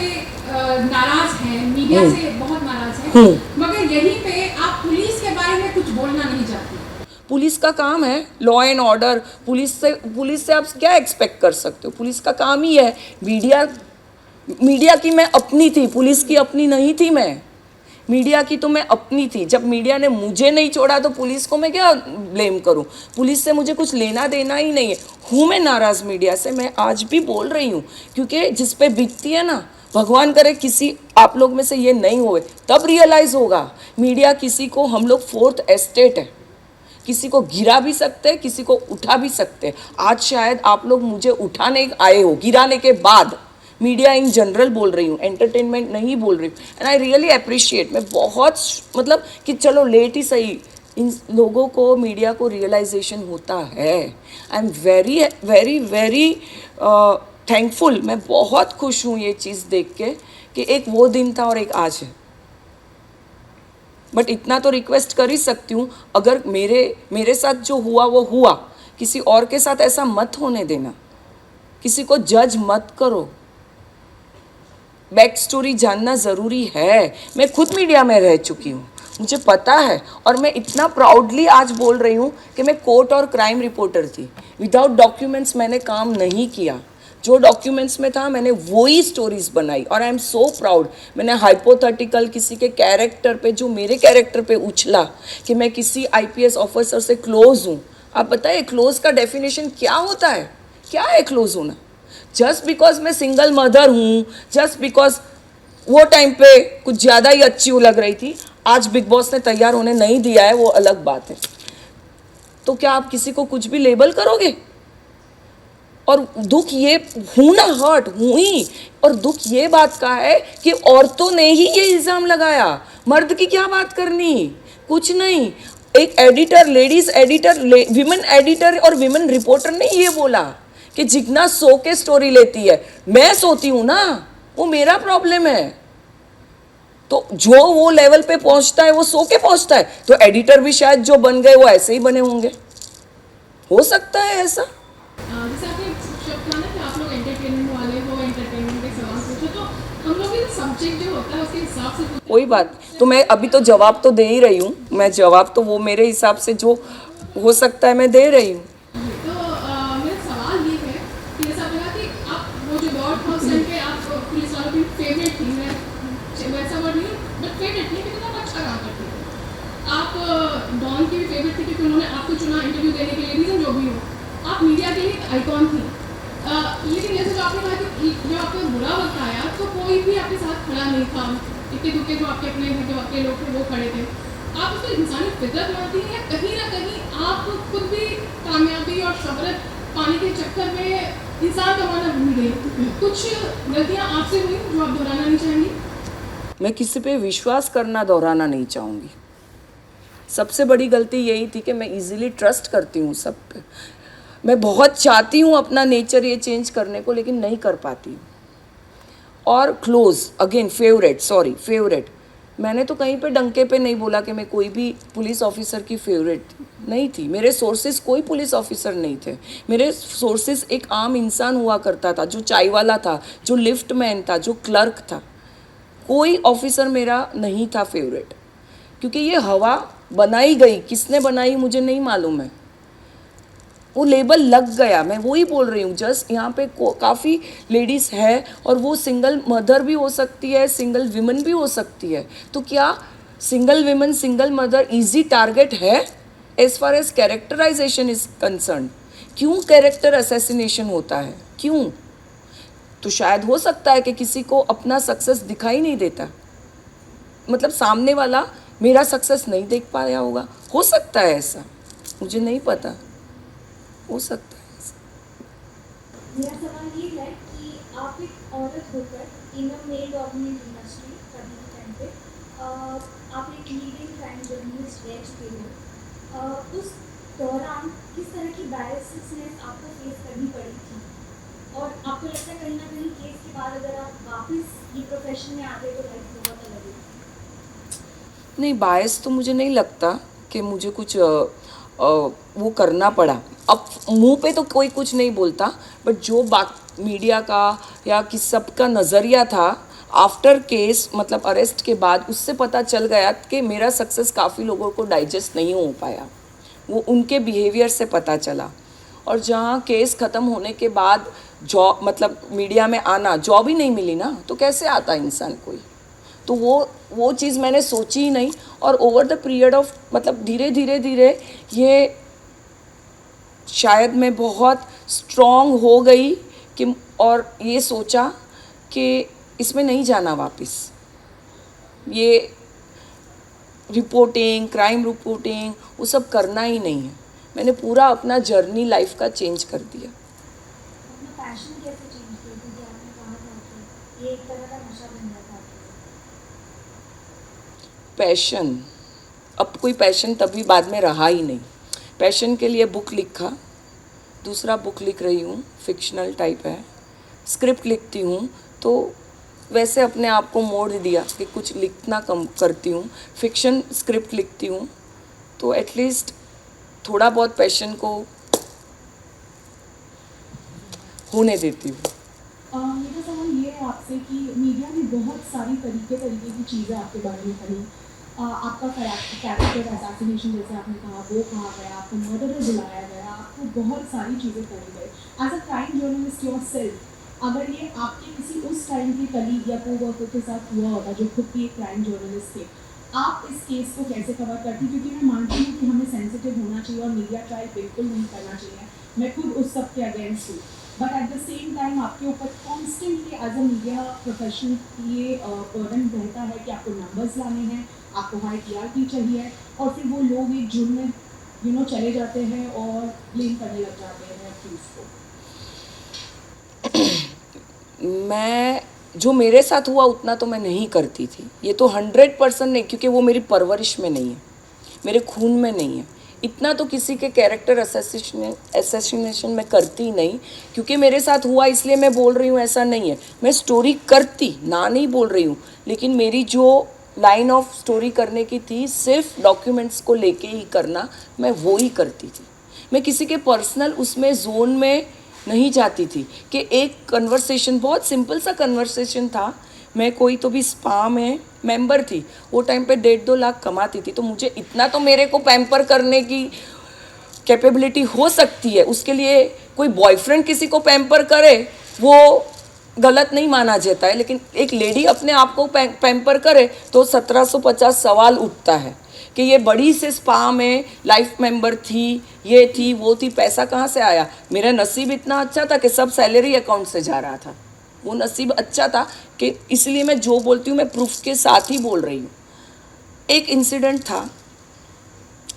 नाराज हैं, मीडिया से बहुत नाराज हैं, मगर यहीं पे आप पुलिस के बारे में कुछ बोलना नहीं चाहती। पुलिस का काम है लॉ एंड ऑर्डर। पुलिस से आप क्या एक्सपेक्ट कर सकते हो? पुलिस का काम ही है। मीडिया की मैं अपनी थी, पुलिस की अपनी नहीं थी मैं। मीडिया की तो मैं अपनी थी। जब मीडिया ने मुझे नहीं छोड़ा तो पुलिस को मैं क्या ब्लेम करूं? पुलिस से मुझे कुछ लेना देना ही नहीं है। हूँ मैं नाराज़ मीडिया से, मैं आज भी बोल रही हूँ, क्योंकि जिस पे बीतती है ना, भगवान करे किसी आप लोग में से ये नहीं होए, तब रियलाइज़ होगा। मीडिया किसी को, हम लोग फोर्थ एस्टेट है, किसी को गिरा भी सकते हैं, किसी को उठा भी सकते हैं। आज शायद आप लोग मुझे उठाने आए हो, गिराने के बाद। मीडिया इन जनरल बोल रही हूँ, एंटरटेनमेंट नहीं बोल रही हूँ। एंड आई रियली अप्रिशिएट, मैं बहुत मतलब कि चलो लेट ही सही, इन लोगों को, मीडिया को रियलाइजेशन होता है। आई am very very very thankful. मैं बहुत खुश हूँ ये चीज़ देख के कि एक वो दिन था और एक आज है। बट इतना तो रिक्वेस्ट कर ही सकती हूँ, अगर मेरे साथ जो हुआ वो हुआ, किसी और के साथ ऐसा मत होने देना, किसी को जज मत करो। बैक स्टोरी जानना ज़रूरी है। मैं खुद मीडिया में रह चुकी हूँ, मुझे पता है, और मैं इतना प्राउडली आज बोल रही हूँ कि मैं कोर्ट और क्राइम रिपोर्टर थी। विदाउट डॉक्यूमेंट्स मैंने काम नहीं किया, जो डॉक्यूमेंट्स में था मैंने वही स्टोरीज बनाई, और आई एम सो प्राउड। मैंने हाइपोथेटिकल किसी के कैरेक्टर पे, जो मेरे कैरेक्टर पे उछला कि मैं किसी IPS ऑफिसर से क्लोज हूँ। आप बताइए क्लोज का डेफिनेशन क्या होता है? क्या है क्लोज होना? जस्ट बिकॉज मैं सिंगल मदर हूँ, जस्ट बिकॉज वो टाइम पे कुछ ज़्यादा ही अच्छी लग रही थी, आज बिग बॉस ने तैयार होने नहीं दिया है, वो अलग बात है। तो क्या आप किसी को कुछ भी लेबल करोगे? और दुख ये हूँ ना, हर्ट हुई, और दुख ये बात का है कि औरतों ने ही ये इल्ज़ाम लगाया। मर्द की क्या बात करनी, कुछ नहीं। एक editor, ladies editor, women editor और विमेन रिपोर्टर ने ये बोला कि जिग्ना सो के स्टोरी लेती है। मैं सोती हूँ ना, वो मेरा प्रॉब्लम है। तो जो वो लेवल पे पहुंचता है वो सो के पहुंचता है, तो एडिटर भी शायद जो बन गए वो ऐसे ही बने होंगे, हो सकता है ऐसा। जैसे आपने शब्द कहा ना कि आप लोग एंटरटेनमेंट वाले हो, एंटरटेनमेंट के सवाल पूछो, तो हम लोग भी सब्जेक्ट जो होता है उसके हिसाब से कोई बात, तो मैं अभी तो जवाब तो दे ही रही हूँ, मैं जवाब तो वो मेरे हिसाब से जो हो सकता है मैं दे रही हूँ। तो मेरा सवाल ये है कि जैसा आपने कहा कि आप वो जो गॉड था उस टाइम पे आप पुलिस वालों की फेवरेट थी, मैं वैसा वर्ड नहीं बट फेवरेट थी, लेकिन आप अच्छा काम करती थी। आप डॉन की भी फेवरेट थी क्योंकि उन्होंने आपको चुना इंटरव्यू देने के लिए, रीज़न जो भी हो, आप मीडिया के लिए एक आइकॉन थी। लेकिन जैसे जो आपने कहा कि जब आपको बुरा वक्त आया तो कोई भी आपके साथ खड़ा नहीं था, इतने दुखे जो आपके अपने घर के वाकई लोग थे वो खड़े थे। आप उसको इंसानी फितरत मानती हैं या कहीं ना कहीं आप खुद भी कामयाबी और शोहरत पाने के चक्कर में इंसान कमाना भूल गई? कुछ गलतियाँ आपसे हुई जो आप दोहराना नहीं चाहेंगी? मैं किसी पे विश्वास करना दोहराना नहीं चाहूँगी। सबसे बड़ी गलती यही थी कि मैं इजीली ट्रस्ट करती हूँ सब पे। मैं बहुत चाहती हूँ अपना नेचर ये चेंज करने को, लेकिन नहीं कर पाती हूँ। और क्लोज अगेन, फेवरेट, मैंने तो कहीं पे डंके पे नहीं बोला कि मैं कोई भी पुलिस ऑफिसर की फेवरेट नहीं थी। मेरे सोर्सेज कोई पुलिस ऑफिसर नहीं थे, मेरे सोर्सेज एक आम इंसान हुआ करता था, जो चाय वाला था, जो लिफ्ट मैन था, जो क्लर्क था। कोई ऑफिसर मेरा नहीं था फेवरेट, क्योंकि ये हवा बनाई गई, किसने बनाई मुझे नहीं मालूम है, वो लेबल लग गया। मैं वही बोल रही हूँ, जस्ट यहाँ पे काफ़ी लेडीज़ है और वो सिंगल मदर भी हो सकती है, सिंगल विमन भी हो सकती है। तो क्या single women, single mother easy target है as far as characterization is concern? क्यों कैरेक्टर असैसिनेशन होता है, क्यों? तो शायद हो सकता है कि किसी को अपना सक्सेस दिखाई नहीं देता, मतलब सामने वाला मेरा सक्सेस नहीं देख पाया होगा, हो सकता है ऐसा, मुझे नहीं पता, हो सकता है ऐसा। मेरा सवाल ये है कि आप एक औरत होकर इन अ मेल डोमिनेटेड इंडस्ट्री करने के टाइम पे आप एक लीडिंग क्राइम जर्नलिस्ट रह चुके हो, उस दौरान किस तरह की बायसेसनेस आपको फेस करनी पड़ी थी? और आपको लगता है कहीं ना कहीं केस के बाद अगर आप वापस ये प्रोफेशन में आते तो लाइफ बहुत अलग है? नहीं, बायस तो मुझे नहीं लगता कि मुझे कुछ वो करना पड़ा। अब मुंह पे तो कोई कुछ नहीं बोलता, बट जो मीडिया का या किस सब का नज़रिया था आफ्टर केस, मतलब अरेस्ट के बाद, उससे पता चल गया कि मेरा सक्सेस काफ़ी लोगों को डाइजेस्ट नहीं हो पाया, वो उनके बिहेवियर से पता चला। और जहाँ केस ख़त्म होने के बाद जॉब, मतलब मीडिया में आना, जॉब ही नहीं मिली ना, तो कैसे आता इंसान कोई? तो वो चीज़ मैंने सोची ही नहीं। और ओवर द पीरियड ऑफ, मतलब धीरे धीरे ये शायद मैं बहुत स्ट्रॉन्ग हो गई कि, और ये सोचा कि इसमें नहीं जाना वापस। ये रिपोर्टिंग, क्राइम रिपोर्टिंग, वो सब करना ही नहीं है। मैंने पूरा अपना जर्नी लाइफ का चेंज कर दिया। अपना पैशन कैसे चेंज किया? क्योंकि आपने कहा था कि ये एक तरह का नशा बन गया था। पैशन, अब कोई पैशन तभी बाद में रहा ही नहीं। पैशन के लिए बुक लिखा, दूसरा बुक लिख रही हूँ, फिक्शनल टाइप है, स्क्रिप्ट लिखती हूँ, तो वैसे अपने आप को मोड़ दिया कि कुछ लिखना कम करती हूँ, फिक्शन स्क्रिप्ट लिखती हूँ, तो एटलीस्ट थोड़ा बहुत पैशन को होने देती हूँ। मेरा सवाल ये है आपसे कि मीडिया ने बहुत सारी तरीके की चीज़ें आपके बारे में कही। आपका कैरेक्टर असैसिनेशन जैसे आपने कहा वो कहा गया, आपको मर्डरर बुलाया गया, आपको बहुत सारी चीज़ें कही गई। As a crime journalist yourself, अगर ये आपके किसी उस टाइम के कलीग या कोवर्कर के साथ हुआ होता जो खुद भी एक क्राइम जर्नलिस्ट थे, आप इस केस को कैसे कवर करती? क्योंकि मैं मानती हूँ कि हमें सेंसिटिव होना चाहिए और मीडिया ट्रायल बिल्कुल नहीं करना चाहिए, मैं खुद उस सब के अगेंस्ट हूँ, but at the same time आपके ऊपर constantly as a media professional ये बर्डन रहता है कि आपको नंबर्स लाने हैं, आपको हाई टीआरपी चाहिए, और फिर वो लोग एक जुर्म में चले जाते हैं और ब्लेम करने लग जाते हैं अक्यूज को। मैं जो मेरे साथ हुआ उतना तो मैं नहीं करती थी, ये तो 100% नहीं, क्योंकि वो मेरी परवरिश में नहीं है, मेरे खून में नहीं है। इतना तो किसी के कैरेक्टर असैसिनेशन में करती नहीं, क्योंकि मेरे साथ हुआ इसलिए मैं बोल रही हूँ ऐसा नहीं है। मैं स्टोरी करती ना नहीं बोल रही हूँ, लेकिन मेरी जो लाइन ऑफ स्टोरी करने की थी सिर्फ डॉक्यूमेंट्स को लेके ही करना, मैं वो ही करती थी। मैं किसी के पर्सनल उसमें जोन में नहीं जाती थी कि एक कन्वर्सेशन, बहुत सिंपल सा कन्वर्सेशन था। मैं कोई तो भी स्पा में मेंबर थी, वो टाइम पे 1.5-2 लाख कमाती थी, तो मुझे इतना तो मेरे को पैम्पर करने की कैपेबिलिटी हो सकती है। उसके लिए कोई बॉयफ्रेंड किसी को पैम्पर करे वो गलत नहीं माना जाता है, लेकिन एक लेडी अपने आप को पैम्पर करे तो 1750 सवाल उठता है कि ये बड़ी से स्पा में लाइफ मेंबर थी, ये थी, वो थी, पैसा कहाँ से आया? मेरा नसीब इतना अच्छा था कि सब सैलरी अकाउंट से जा रहा था। वो नसीब अच्छा था कि इसलिए मैं जो बोलती हूँ मैं प्रूफ के साथ ही बोल रही हूँ। एक इंसिडेंट था,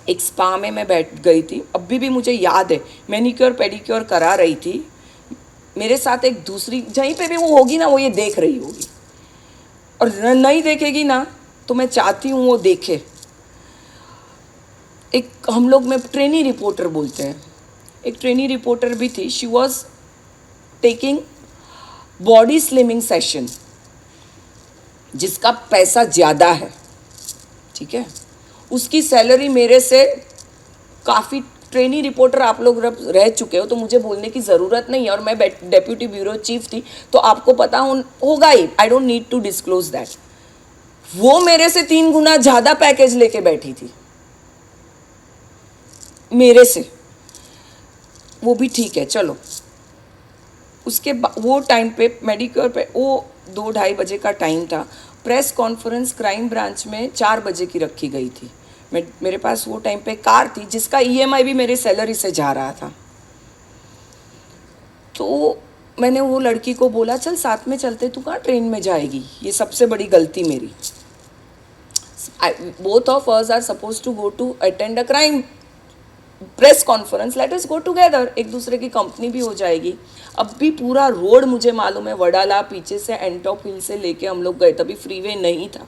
एक स्पा में मैं बैठ गई थी, अभी भी मुझे याद है, मैनिक्योर पेडिक्योर करा रही थी। मेरे साथ एक दूसरी, जहीं पे भी वो होगी ना, वो ये देख रही होगी, और नहीं देखेगी ना तो मैं चाहती हूँ वो देखे। एक हम लोग में ट्रेनी रिपोर्टर बोलते हैं, एक ट्रेनी रिपोर्टर भी थी। She was taking body slimming session, जिसका पैसा ज़्यादा है, ठीक है, उसकी सैलरी मेरे से काफ़ी, ट्रेनी रिपोर्टर आप लोग रह चुके हो तो मुझे बोलने की ज़रूरत नहीं है, और मैं डेप्यूटी ब्यूरो चीफ थी तो आपको पता होगा ही, I don't need to disclose that. वो मेरे से 3 गुना ज़्यादा पैकेज लेके बैठी थी मेरे से, वो भी ठीक है चलो। उसके वो टाइम पे मेडिक्योर पे वो 2-2:30 बजे का टाइम था। प्रेस कॉन्फ्रेंस क्राइम ब्रांच में 4 बजे की रखी गई थी। मेरे पास वो टाइम पे कार थी जिसका EMI भी मेरे सैलरी से जा रहा था। तो मैंने वो लड़की को बोला चल साथ में चलते, तू कहाँ ट्रेन में जाएगी? ये सबसे बड़ी गलती मेरी। Both of us are suppose to go to attend a crime press conference, let us go together, एक दूसरे की कंपनी भी हो जाएगी। अब भी पूरा रोड मुझे मालूम है, वडाला पीछे से एंटॉप हिल से लेके हम लोग गए, तभी फ्रीवे नहीं था,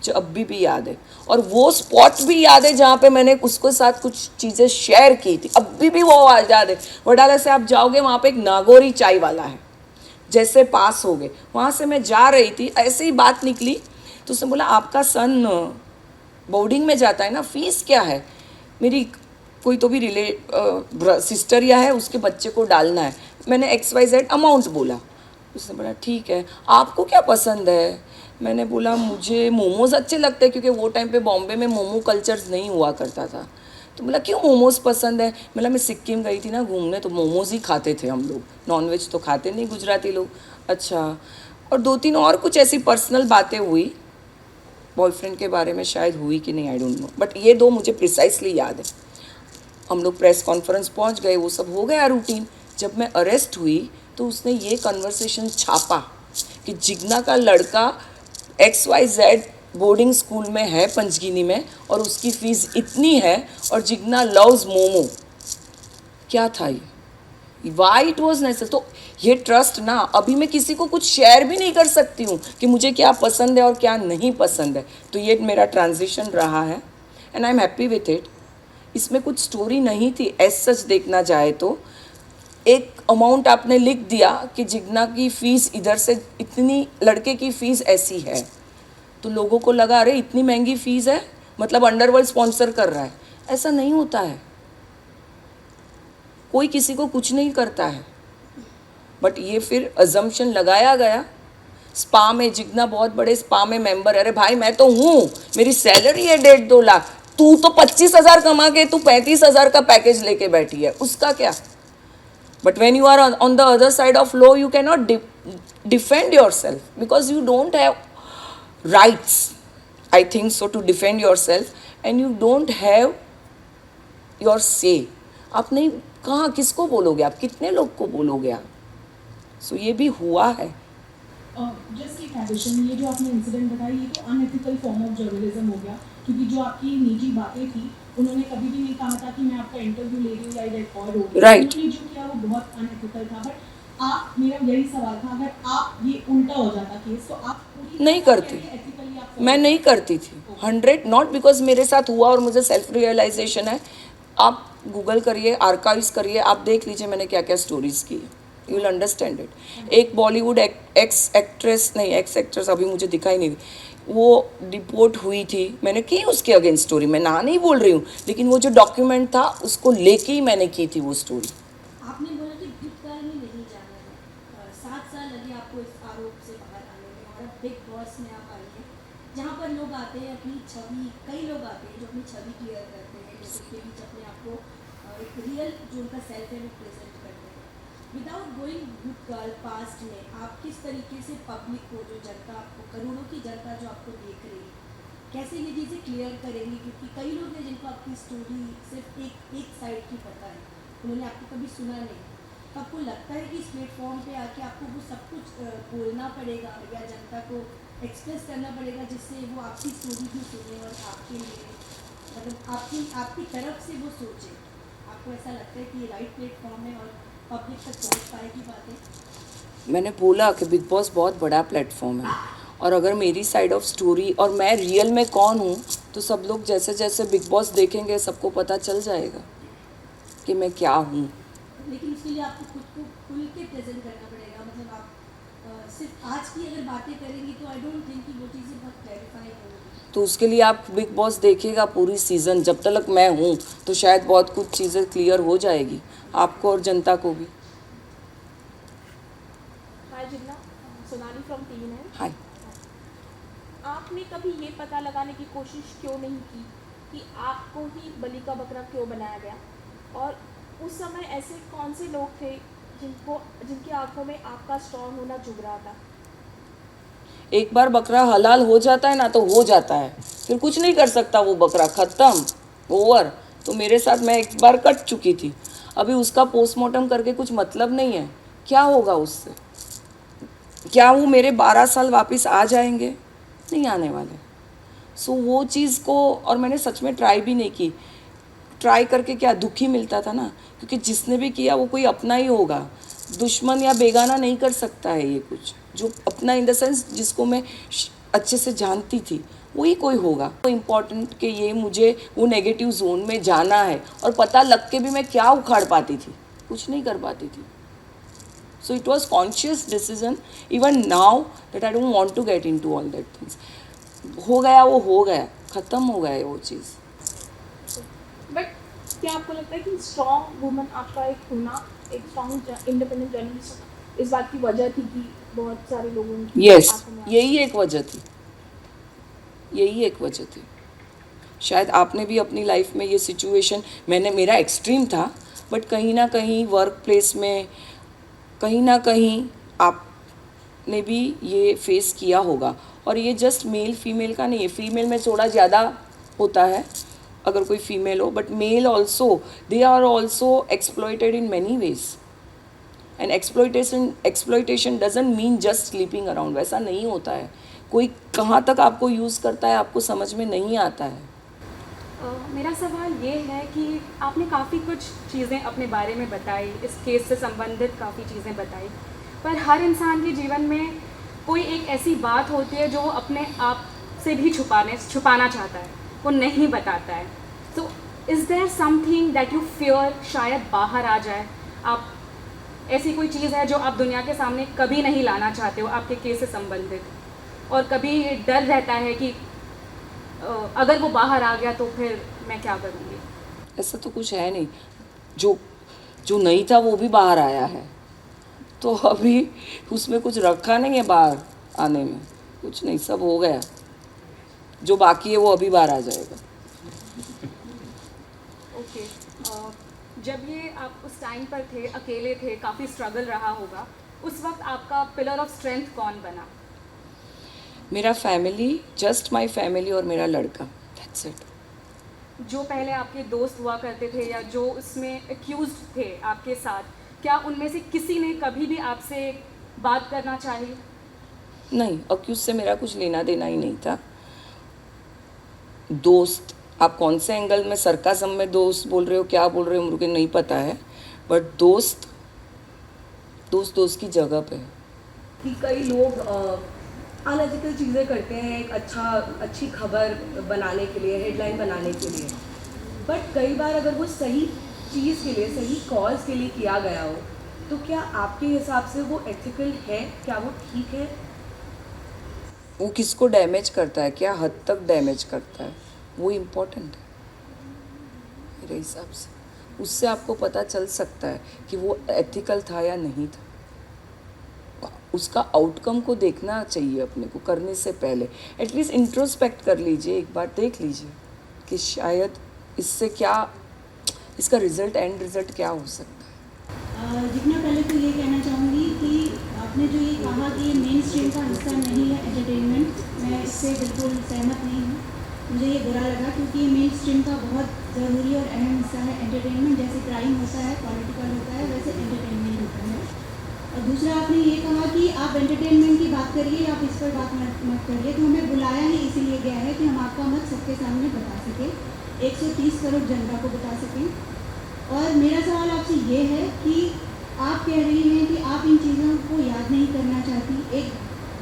जो अब भी याद है। और वो स्पॉट भी याद है जहाँ पे मैंने उसके साथ कुछ चीज़ें शेयर की थी, अभी भी वो याद है। वडाला से आप जाओगे, वहाँ पे एक नागौरी चाय वाला है, जैसे पास हो गए, वहाँ से मैं जा रही थी, ऐसे ही बात निकली तो उसने बोला आपका सन बोर्डिंग में जाता है ना, फीस क्या है? मेरी कोई तो भी सिस्टर या है, उसके बच्चे को डालना है। मैंने XYZ अमाउंट बोला। उसने बोला ठीक है, आपको क्या पसंद है? मैंने बोला मुझे मोमोज़ अच्छे लगते हैं, क्योंकि वो टाइम पे बॉम्बे में मोमो कल्चर्स नहीं हुआ करता था। तो बोला क्यों मोमोज़ पसंद है? बोला मैं सिक्किम गई थी ना घूमने, तो मोमोज़ ही खाते थे हम लोग, नॉनवेज तो खाते नहीं गुजराती लोग। अच्छा, और 2-3 और कुछ ऐसी पर्सनल बातें हुई, बॉयफ्रेंड के बारे में शायद हुई कि नहीं, आई डोंट नो, बट ये 2 मुझे प्रिसाइसली याद है। हम लोग प्रेस कॉन्फ्रेंस पहुंच गए, वो सब हो गया रूटीन। जब मैं अरेस्ट हुई तो उसने ये कन्वर्सेशन छापा कि जिग्ना का लड़का XYZ बोर्डिंग स्कूल में है पंचगिनी में, और उसकी फ़ीस इतनी है, और जिग्ना लव्स मोमो। क्या था ये? Why it was necessary? तो ये ट्रस्ट ना, अभी मैं किसी को कुछ शेयर भी नहीं कर सकती हूँ कि मुझे क्या पसंद है और क्या नहीं पसंद है। तो ये मेरा ट्रांजिशन रहा है and I am happy with it. इसमें कुछ स्टोरी नहीं थी एज सच देखना जाए तो। एक अमाउंट आपने लिख दिया कि जिग्ना की फ़ीस इधर से इतनी, लड़के की फ़ीस ऐसी है, तो लोगों को लगा अरे इतनी महंगी फ़ीस है, मतलब अंडरवर्ल्ड स्पॉन्सर कर रहा है। ऐसा नहीं होता है, कोई किसी को कुछ नहीं करता है। बट ये फिर अजम्पशन लगाया गया। स्पा में जितना बहुत बड़े स्पा में मेंबर, अरे भाई मैं तो हूँ, मेरी सैलरी है 1.5-2 लाख, तू तो 25,000 कमा के तू 35,000 का पैकेज लेके बैठी है, उसका क्या? But when you are on the other side of law you can not defend yourself because you don't have rights, I think so, to defend yourself, and you don't have your say. आप नहीं, कहाँ किसको बोलोगे आप, कितने लोग को बोलोगे आप? सो ये भी हुआ है। जस्ट एक एडिशन, ये जो आपने इंसिडेंट बताया ये तो अनएथिकल फॉर्म ऑफ जर्नलिज्म हो गया, क्योंकि जो आपकी निजी बातें थी उन्होंने कभी भी नहीं कहा था कि मैं आपका इंटरव्यू ले रही हूँ या रिकॉर्ड हो गया। Right. उन्होंने जो किया वो बहुत अनएथिकल था। बट आप, मेरा यही सवाल था, अगर आप ये उल्टा हो जाता केस तो आप नहीं करती, मैं नहीं करती थी 100, नॉट बिकॉज मेरे साथ हुआ और मुझे सेल्फ रियलाइजेशन है। आप गूगल करिए, आर्काइव्स करिए, आप देख लीजिए मैंने क्या क्या स्टोरीज की, यू विल अंडरस्टैंड इट। एक बॉलीवुड एक्स एक्ट्रेस अभी मुझे दिखाई नहीं दी, वो डिपोर्ट हुई थी, मैंने की उसके अगेंस्ट स्टोरी, मैं ना नहीं बोल रही हूँ, लेकिन वो जो डॉक्यूमेंट था उसको लेके ही मैंने की थी वो स्टोरी। आपने बोला कि भूतकाल में नहीं जाना है, 7 साल लगे आपको इस आरोप से बाहर आने में, और अब बिग बॉस में आप आई हैं जहाँ पर लोग आते हैं अपनी छवि, कई लोग आते हैं जो अपनी छवि क्लियर करते हैं, जैसे के बीच अपने आप को एक रियल जो उनका सेल्फ है वो प्रेजेंट करते हैं। विदाउट गोइंग भूतकाल पास्ट में आप किस तरीके से पब्लिक को, जो जनता आपको, करोड़ों की जनता जो आपको देख रही है, कैसे ये चीज़ें क्लियर करेंगी? क्योंकि कई लोग हैं जिनको आपकी स्टोरी सिर्फ एक साइड की पता है, उन्होंने आपको कभी सुना नहीं। तो आपको लगता है कि इस प्लेटफॉर्म पे आके आपको वो सब कुछ बोलना पड़ेगा या जनता को एक्सप्रेस करना पड़ेगा जिससे वो आपकी स्टोरी भी सुने और आपके लिए, मतलब आपकी तरफ से वो सोचे? आपको ऐसा लगता है कि ये राइट प्लेटफॉर्म है और पब्लिक तक पहुँच पाएगी बातें? मैंने बोला कि बिग बॉस बहुत बड़ा प्लेटफॉर्म है, और अगर मेरी साइड ऑफ स्टोरी और मैं रियल में कौन हूँ तो सब लोग जैसे जैसे बिग बॉस देखेंगे सबको पता चल जाएगा कि मैं क्या हूँ। लेकिन उसके लिए आपको खुद को खुल के प्रेजेंट करना पड़ेगा, मतलब आप सिर्फ आज की अगर बातें करेंगी तो आई डोंट थिंक कि वो चीज़ें बहुत क्लैरिफाई होंगी। तो उसके लिए आप बिग बॉस देखिएगा पूरी सीज़न, जब तक मैं हूँ तो शायद बहुत कुछ चीज़ें क्लियर हो जाएगी आपको और जनता को भी। हाय जिन्ना, सोनाली फ्रॉम टीन है। हाय। आपने कभी ये पता लगाने की कोशिश क्यों नहीं की कि आपको ही बलि का बकरा क्यों बनाया गया, और उस समय ऐसे कौन से लोग थे जिनकी आंखों में आपका स्ट्रॉन्ग होना चुभ रहा था? एक बार बकरा हलाल हो जाता है ना तो हो जाता है, फिर कुछ नहीं कर सकता वो बकरा, ख़त्म, ओवर। तो मेरे साथ मैं एक बार कट चुकी थी, अभी उसका पोस्टमार्टम करके कुछ मतलब नहीं है। क्या होगा उससे? क्या वो मेरे 12 साल वापस आ जाएंगे? नहीं आने वाले। सो वो चीज़ को, और मैंने सच में ट्राई भी नहीं की। ट्राई करके क्या दुखी मिलता था ना, क्योंकि जिसने भी किया वो कोई अपना ही होगा, दुश्मन या बेगाना नहीं कर सकता है ये कुछ। जो अपना इन द सेंस जिसको मैं अच्छे से जानती थी वही कोई होगा। तो इम्पॉर्टेंट कि ये मुझे वो नेगेटिव जोन में जाना है, और पता लग के भी मैं क्या उखाड़ पाती थी, कुछ नहीं कर पाती थी। So it was conscious decision even now that I don't want to get into all that things. हो गया वो हो गया, ख़त्म हो गया वो चीज़। बट क्या आपको लगता है कि स्ट्रॉन्ग वुमन आपका एक होना, एक स्ट्रॉन्ग इंडिपेंडेंट जर्नलिस्ट, इस बात की वजह थी कि बहुत सारे लोगों की यस, यही एक वजह थी, यही एक वजह थी। शायद आपने भी अपनी लाइफ में ये सिचुएशन, मेरा एक्सट्रीम था, बट कहीं ना कहीं वर्क प्लेस में कहीं ना कहीं आपने भी ये फेस किया होगा। और ये जस्ट मेल फीमेल का नहीं है, फीमेल में थोड़ा ज़्यादा होता है अगर कोई फीमेल हो, but male also, they are also exploited in many ways. And exploitation doesn't mean just sleeping around, वैसा नहीं होता है। कोई कहाँ तक आपको यूज़ करता है आपको समझ में नहीं आता है। मेरा सवाल ये है कि आपने काफ़ी कुछ चीज़ें अपने बारे में बताई, इस केस से संबंधित काफ़ी चीज़ें बताई, पर हर इंसान के जीवन में कोई एक ऐसी बात होती है जो वो अपने आप से भी छुपाना चाहता है, वो नहीं बताता है। So is there something that you fear शायद बाहर आ जाए? आप ऐसी कोई चीज़ है जो आप दुनिया के सामने कभी नहीं लाना चाहते हो आपके केस से संबंधित, और कभी डर रहता है कि अगर वो बाहर आ गया तो फिर मैं क्या करूँगी? ऐसा तो कुछ है नहीं, जो नहीं था वो भी बाहर आया है। तो अभी उसमें कुछ रखा नहीं है बाहर आने में, कुछ नहीं, सब हो गया। जो बाकी है वो अभी बाहर आ जाएगा। ओके, जब ये आप उस टाइम पर थे, अकेले थे, काफ़ी स्ट्रगल रहा होगा, उस वक्त आपका पिलर ऑफ स्ट्रेंथ कौन बना? मेरा फैमिली, जस्ट माय फैमिली और मेरा लड़का, दैट्स इट। जो पहले आपके दोस्त हुआ करते थे या जो उसमें एक्यूज्ड थे आपके साथ, क्या उनमें से किसी ने कभी भी आपसे बात करना चाही? नहीं, अक्यूज से मेरा कुछ लेना देना ही नहीं था। दोस्त, आप कौन से एंगल में, सरकाज़म में दोस्त बोल रहे हो, क्या बोल रहे हो मुझे नहीं पता है, बट दोस्त दोस्त की जगह पे है। कि कई लोग अनएथिकल चीज़ें करते हैं एक अच्छी खबर बनाने के लिए, हेडलाइन बनाने के लिए, बट कई बार अगर वो सही चीज़ के लिए, सही कॉज के लिए किया गया हो, तो क्या आपके हिसाब से वो एथिकल है? क्या वो ठीक है? वो किसको डैमेज करता है, क्या हद तक डैमेज करता है, वो इम्पोर्टेंट है मेरे हिसाब से। उससे आपको पता चल सकता है कि वो एथिकल था या नहीं था। उसका आउटकम को देखना चाहिए अपने को करने से पहले। एटलीस्ट इंट्रोस्पेक्ट कर लीजिए, एक बार देख लीजिए कि शायद इससे क्या, इसका रिजल्ट, एंड रिजल्ट क्या हो सकता है। जितना पहले तो ये कहना चाहूँगी कि आपने जो ये कहा कि ये मेन स्ट्रीम का हिस्सा नहीं है एंटरटेनमेंट, मैं इससे बिल्कुल सहमत नहीं हूँ। मुझे ये बुरा लगा क्योंकि ये मेन स्ट्रीम का बहुत ज़रूरी और अहम हिस्सा है एंटरटेनमेंट। जैसे क्राइम होता है, पॉलिटिकल होता है, वैसे एंटरटेनमेंट होता है। और दूसरा, आपने ये कहा कि आप एंटरटेनमेंट की बात करिए, आप इस पर बात मत करिए। तो हमें बुलाया ही इसीलिए गया है कि हम आपका मत सबके सामने बता सकें, 130 करोड़ जनता को बता सकें। और मेरा सवाल आपसे ये है कि आप कह रही हैं कि आप इन चीज़ों को याद नहीं करना चाहती, एक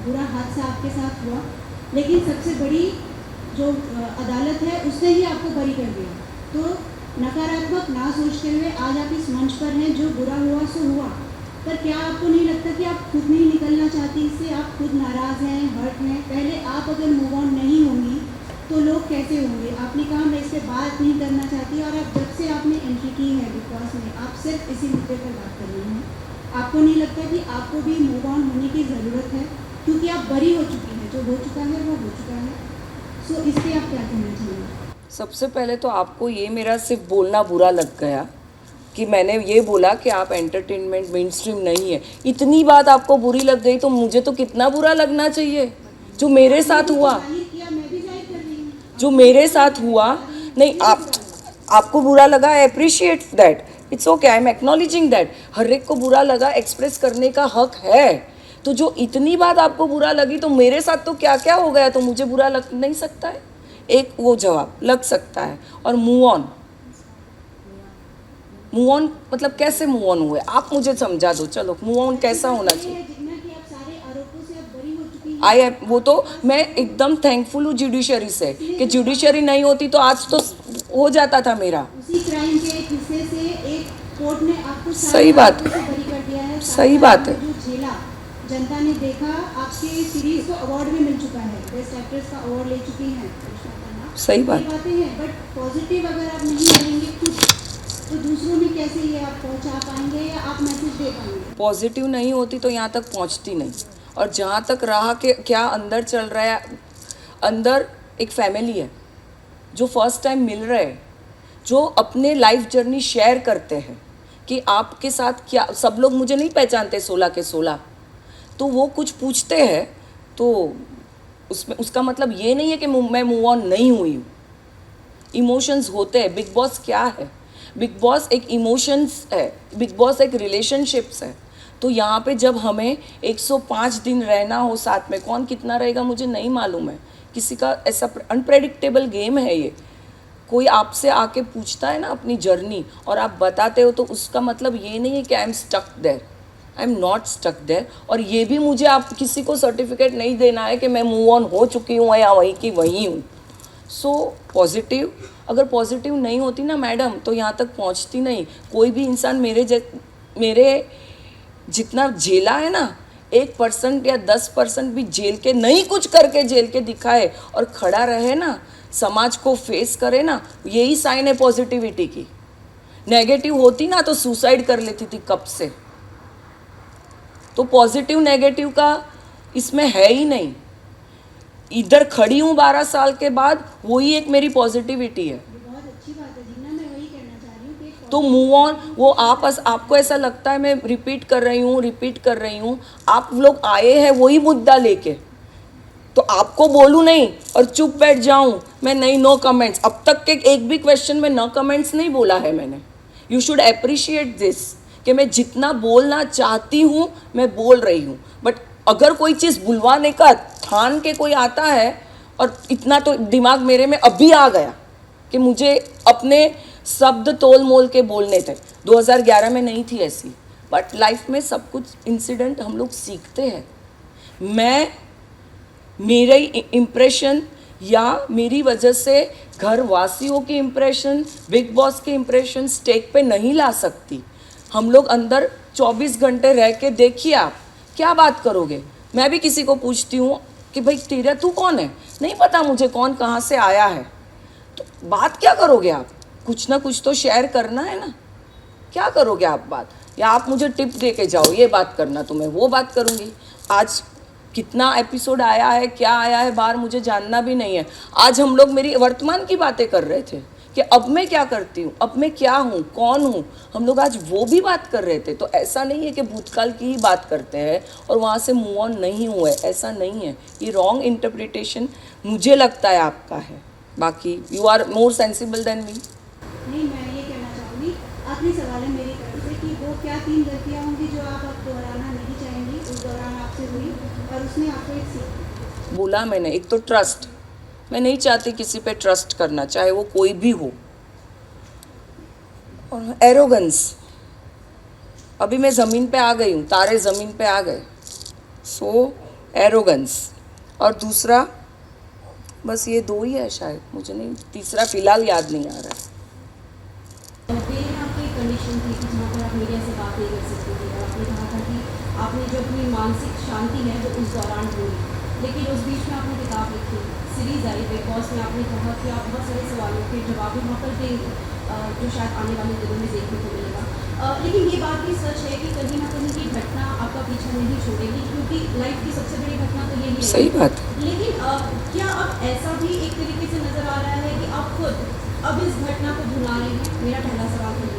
बुरा हादसा आपके साथ हुआ, लेकिन सबसे बड़ी जो अदालत है उसने ही आपको बरी कर दिया। तो नकारात्मक ना सोचते हुए आज आप इस मंच पर हैं, जो बुरा हुआ सो हुआ, पर क्या आपको नहीं लगता कि आप खुद नहीं निकलना चाहती इससे? आप खुद नाराज़ हैं, हर्ट हैं। पहले आप अगर मूव ऑन नहीं होंगी तो लोग कैसे होंगे? आपने कहा मैं इस पर बात नहीं करना चाहती, और अब जब से आपने एंट्री की है बिग बॉस में, आप सिर्फ इसी मुद्दे पर बात कर रही हैं। आपको नहीं लगता कि आपको भी मूव ऑन होने की ज़रूरत है? क्योंकि आप बरी हो चुकी हैं, जो हो चुका है वो हो चुका है। सो इस पर आप क्या कहना चाहिए? सबसे पहले तो आपको ये मेरा सिर्फ बोलना बुरा लग गया कि मैंने ये बोला कि आप एंटरटेनमेंट मेन स्ट्रीम नहीं है। इतनी बात आपको बुरी लग गई तो मुझे तो कितना बुरा लगना चाहिए। जो मेरे साथ हुआ, जो मेरे साथ हुआ, नहीं आपको बुरा लगा, I appreciate that, it's okay, I am acknowledging that. हर एक को बुरा लगा, एक्सप्रेस करने का हक है। तो जो इतनी बात आपको बुरा लगी तो मेरे साथ तो क्या क्या हो गया, तो मुझे बुरा लग नहीं सकता है? एक वो जवाब लग सकता है। और मूव ऑन मतलब कैसे मूव ऑन हुए, आप मुझे समझा दो। चलो मूव ऑन कैसा होना चाहिए? वो तो मैं एकदम थैंकफुल हूँ जुडिशरी से कि जुडिशरी नहीं होती तो आज तो हो जाता था मेरा। उसी क्राइम के एक हिस्से से एक कोर्ट ने आपको सही बात है, बरी कर दिया है। सही बात है। जो झेला जनता ने देखा, आपके सीरीज को अवार्ड भी मिल चुका है, बेस्ट एक्ट्रेस का अवार्ड ले चुकी हैं। सही बात बातें हैं, बट पॉजिटिव अगर आप नहीं रहेंगे खुद, तो दूसरों में कैसे ये आप पहुंचा पाएंगे या आप मैसेज दे पाएंगे? पॉजिटिव नहीं होती तो यहाँ तक पहुँचती नहीं। और जहाँ तक रहा कि क्या अंदर चल रहा है, अंदर एक फैमिली है जो फर्स्ट टाइम मिल रहे हैं, जो अपने लाइफ जर्नी शेयर करते हैं कि आपके साथ क्या, सब लोग मुझे नहीं पहचानते 16 के 16, तो वो कुछ पूछते हैं तो उसमें उसका मतलब ये नहीं है कि मैं मूव ऑन नहीं हुई हूँ। इमोशंस होते हैं। बिग बॉस क्या है? बिग बॉस एक इमोशंस है, बिग बॉस एक रिलेशनशिप्स है। तो यहाँ पे जब हमें 105 दिन रहना हो साथ में, कौन कितना रहेगा मुझे नहीं मालूम है, किसी का ऐसा अनप्रेडिक्टेबल गेम है ये। कोई आपसे आके पूछता है ना अपनी जर्नी और आप बताते हो, तो उसका मतलब ये नहीं है कि I am stuck there, I am not stuck there. और ये भी मुझे आप किसी को सर्टिफिकेट नहीं देना है कि मैं मूव ऑन हो चुकी हूँ या वहीं की वहीं हूँ। सो पॉजिटिव, अगर पॉजिटिव नहीं होती ना मैडम तो यहाँ तक पहुँचती नहीं। कोई भी इंसान मेरे जितना झेला है ना, 1% या 10% भी झेल के, नहीं कुछ करके झेल के दिखाए और खड़ा रहे ना, समाज को फेस करे ना, यही साइन है पॉजिटिविटी की। नेगेटिव होती ना तो सुसाइड कर लेती थी कब से। तो पॉजिटिव नेगेटिव का इसमें है ही नहीं। इधर खड़ी हूँ 12 साल के बाद, वही एक मेरी पॉजिटिविटी है। बहुत अच्छी बात है जीना, मैं वही कहना चाह रही हूँ कि तो मूव ऑन। वो आपको ऐसा लगता है मैं रिपीट कर रही हूँ, आप लोग आए हैं वही मुद्दा लेके, तो आपको बोलूँ नहीं और चुप बैठ जाऊँ मैं? नहीं, नो कमेंट्स। अब तक के एक भी क्वेश्चन में नो कमेंट्स नहीं बोला है मैंने। यू शुड अप्रिशिएट दिस कि मैं जितना बोलना चाहती हूँ मैं बोल रही हूँ, बट अगर कोई चीज़ बुलवाने का ठान के कोई आता है, और इतना तो दिमाग मेरे में अभी आ गया कि मुझे अपने शब्द तोल मोल के बोलने थे। 2011 में नहीं थी ऐसी, बट लाइफ में सब कुछ इंसिडेंट हम लोग सीखते हैं। मैं मेरे इम्प्रेशन या मेरी वजह से घर वासियों की इम्प्रेशन, बिग बॉस के इम्प्रेशन स्टेक पे नहीं ला सकती। हम लोग अंदर 24 घंटे रह के देखिए आप क्या बात करोगे। मैं भी किसी को पूछती हूँ कि भाई तू कौन है? नहीं पता मुझे कौन कहाँ से आया है। तो बात क्या करोगे आप? कुछ ना कुछ तो शेयर करना है ना। क्या करोगे आप बात? या आप मुझे टिप दे के जाओ ये बात करना, तो मैं वो बात करूँगी। आज कितना एपिसोड आया है, क्या आया है बाहर, मुझे जानना भी नहीं है। आज हम लोग मेरी वर्तमान की बातें कर रहे थे कि अब मैं क्या करती हूँ, अब मैं क्या हूँ, कौन हूँ, हम लोग आज वो भी बात कर रहे थे। तो ऐसा नहीं है कि भूतकाल की ही बात करते हैं और वहाँ से मूव ऑन नहीं हुए, ऐसा नहीं है। ये रॉन्ग इंटरप्रिटेशन मुझे लगता है आपका है। बाकी you are more sensible than me. नहीं, मैं ये कहना चाहूँगी, आखिरी सवाल है मेरी तरफ से कि वो क्या 3 गलतियाँ होंगी जो आप अब दोहराना नहीं चाहेंगी, उस दौरान आपसे हुई और उसने आपको एक सीख बोला मैंने। एक तो ट्रस्ट, मैं नहीं चाहती किसी पे ट्रस्ट करना, चाहे वो कोई भी हो। और एरोगेंस, अभी मैं ज़मीन पे आ गई हूँ, तारे ज़मीन पे आ गए, सो एरोगेंस। और दूसरा बस ये 2 ही है शायद, मुझे नहीं, तीसरा फ़िलहाल याद नहीं आ रहा है। आपकी कंडीशन थी कि जहाँ पर आप मीडिया से बात नहीं कर सकती थी, और आपने कहा था कि आपने जो अपनी मानसिक शांति है वो उस दौरान हुई, लेकिन उस बीच में आपने किताब लिखी, सीरीज़ आई बिग बॉस में, आपने कहा कि आप बहुत सारे सवालों के जवाब वहाँ पर देंगे जो शायद आने वाले दिनों में देखने को मिलेगा। लेकिन ये बात भी सच है कि कहीं ना कहीं की घटना आपका पीछा नहीं छोड़ेगी, क्योंकि लाइफ की सबसे बड़ी घटना तो यही है। सही बात है। लेकिन क्या अब ऐसा भी एक तरीके से नज़र आ रहा है कि आप खुद अब इस घटना को भुला रही हैं? मेरा पहला सवाल है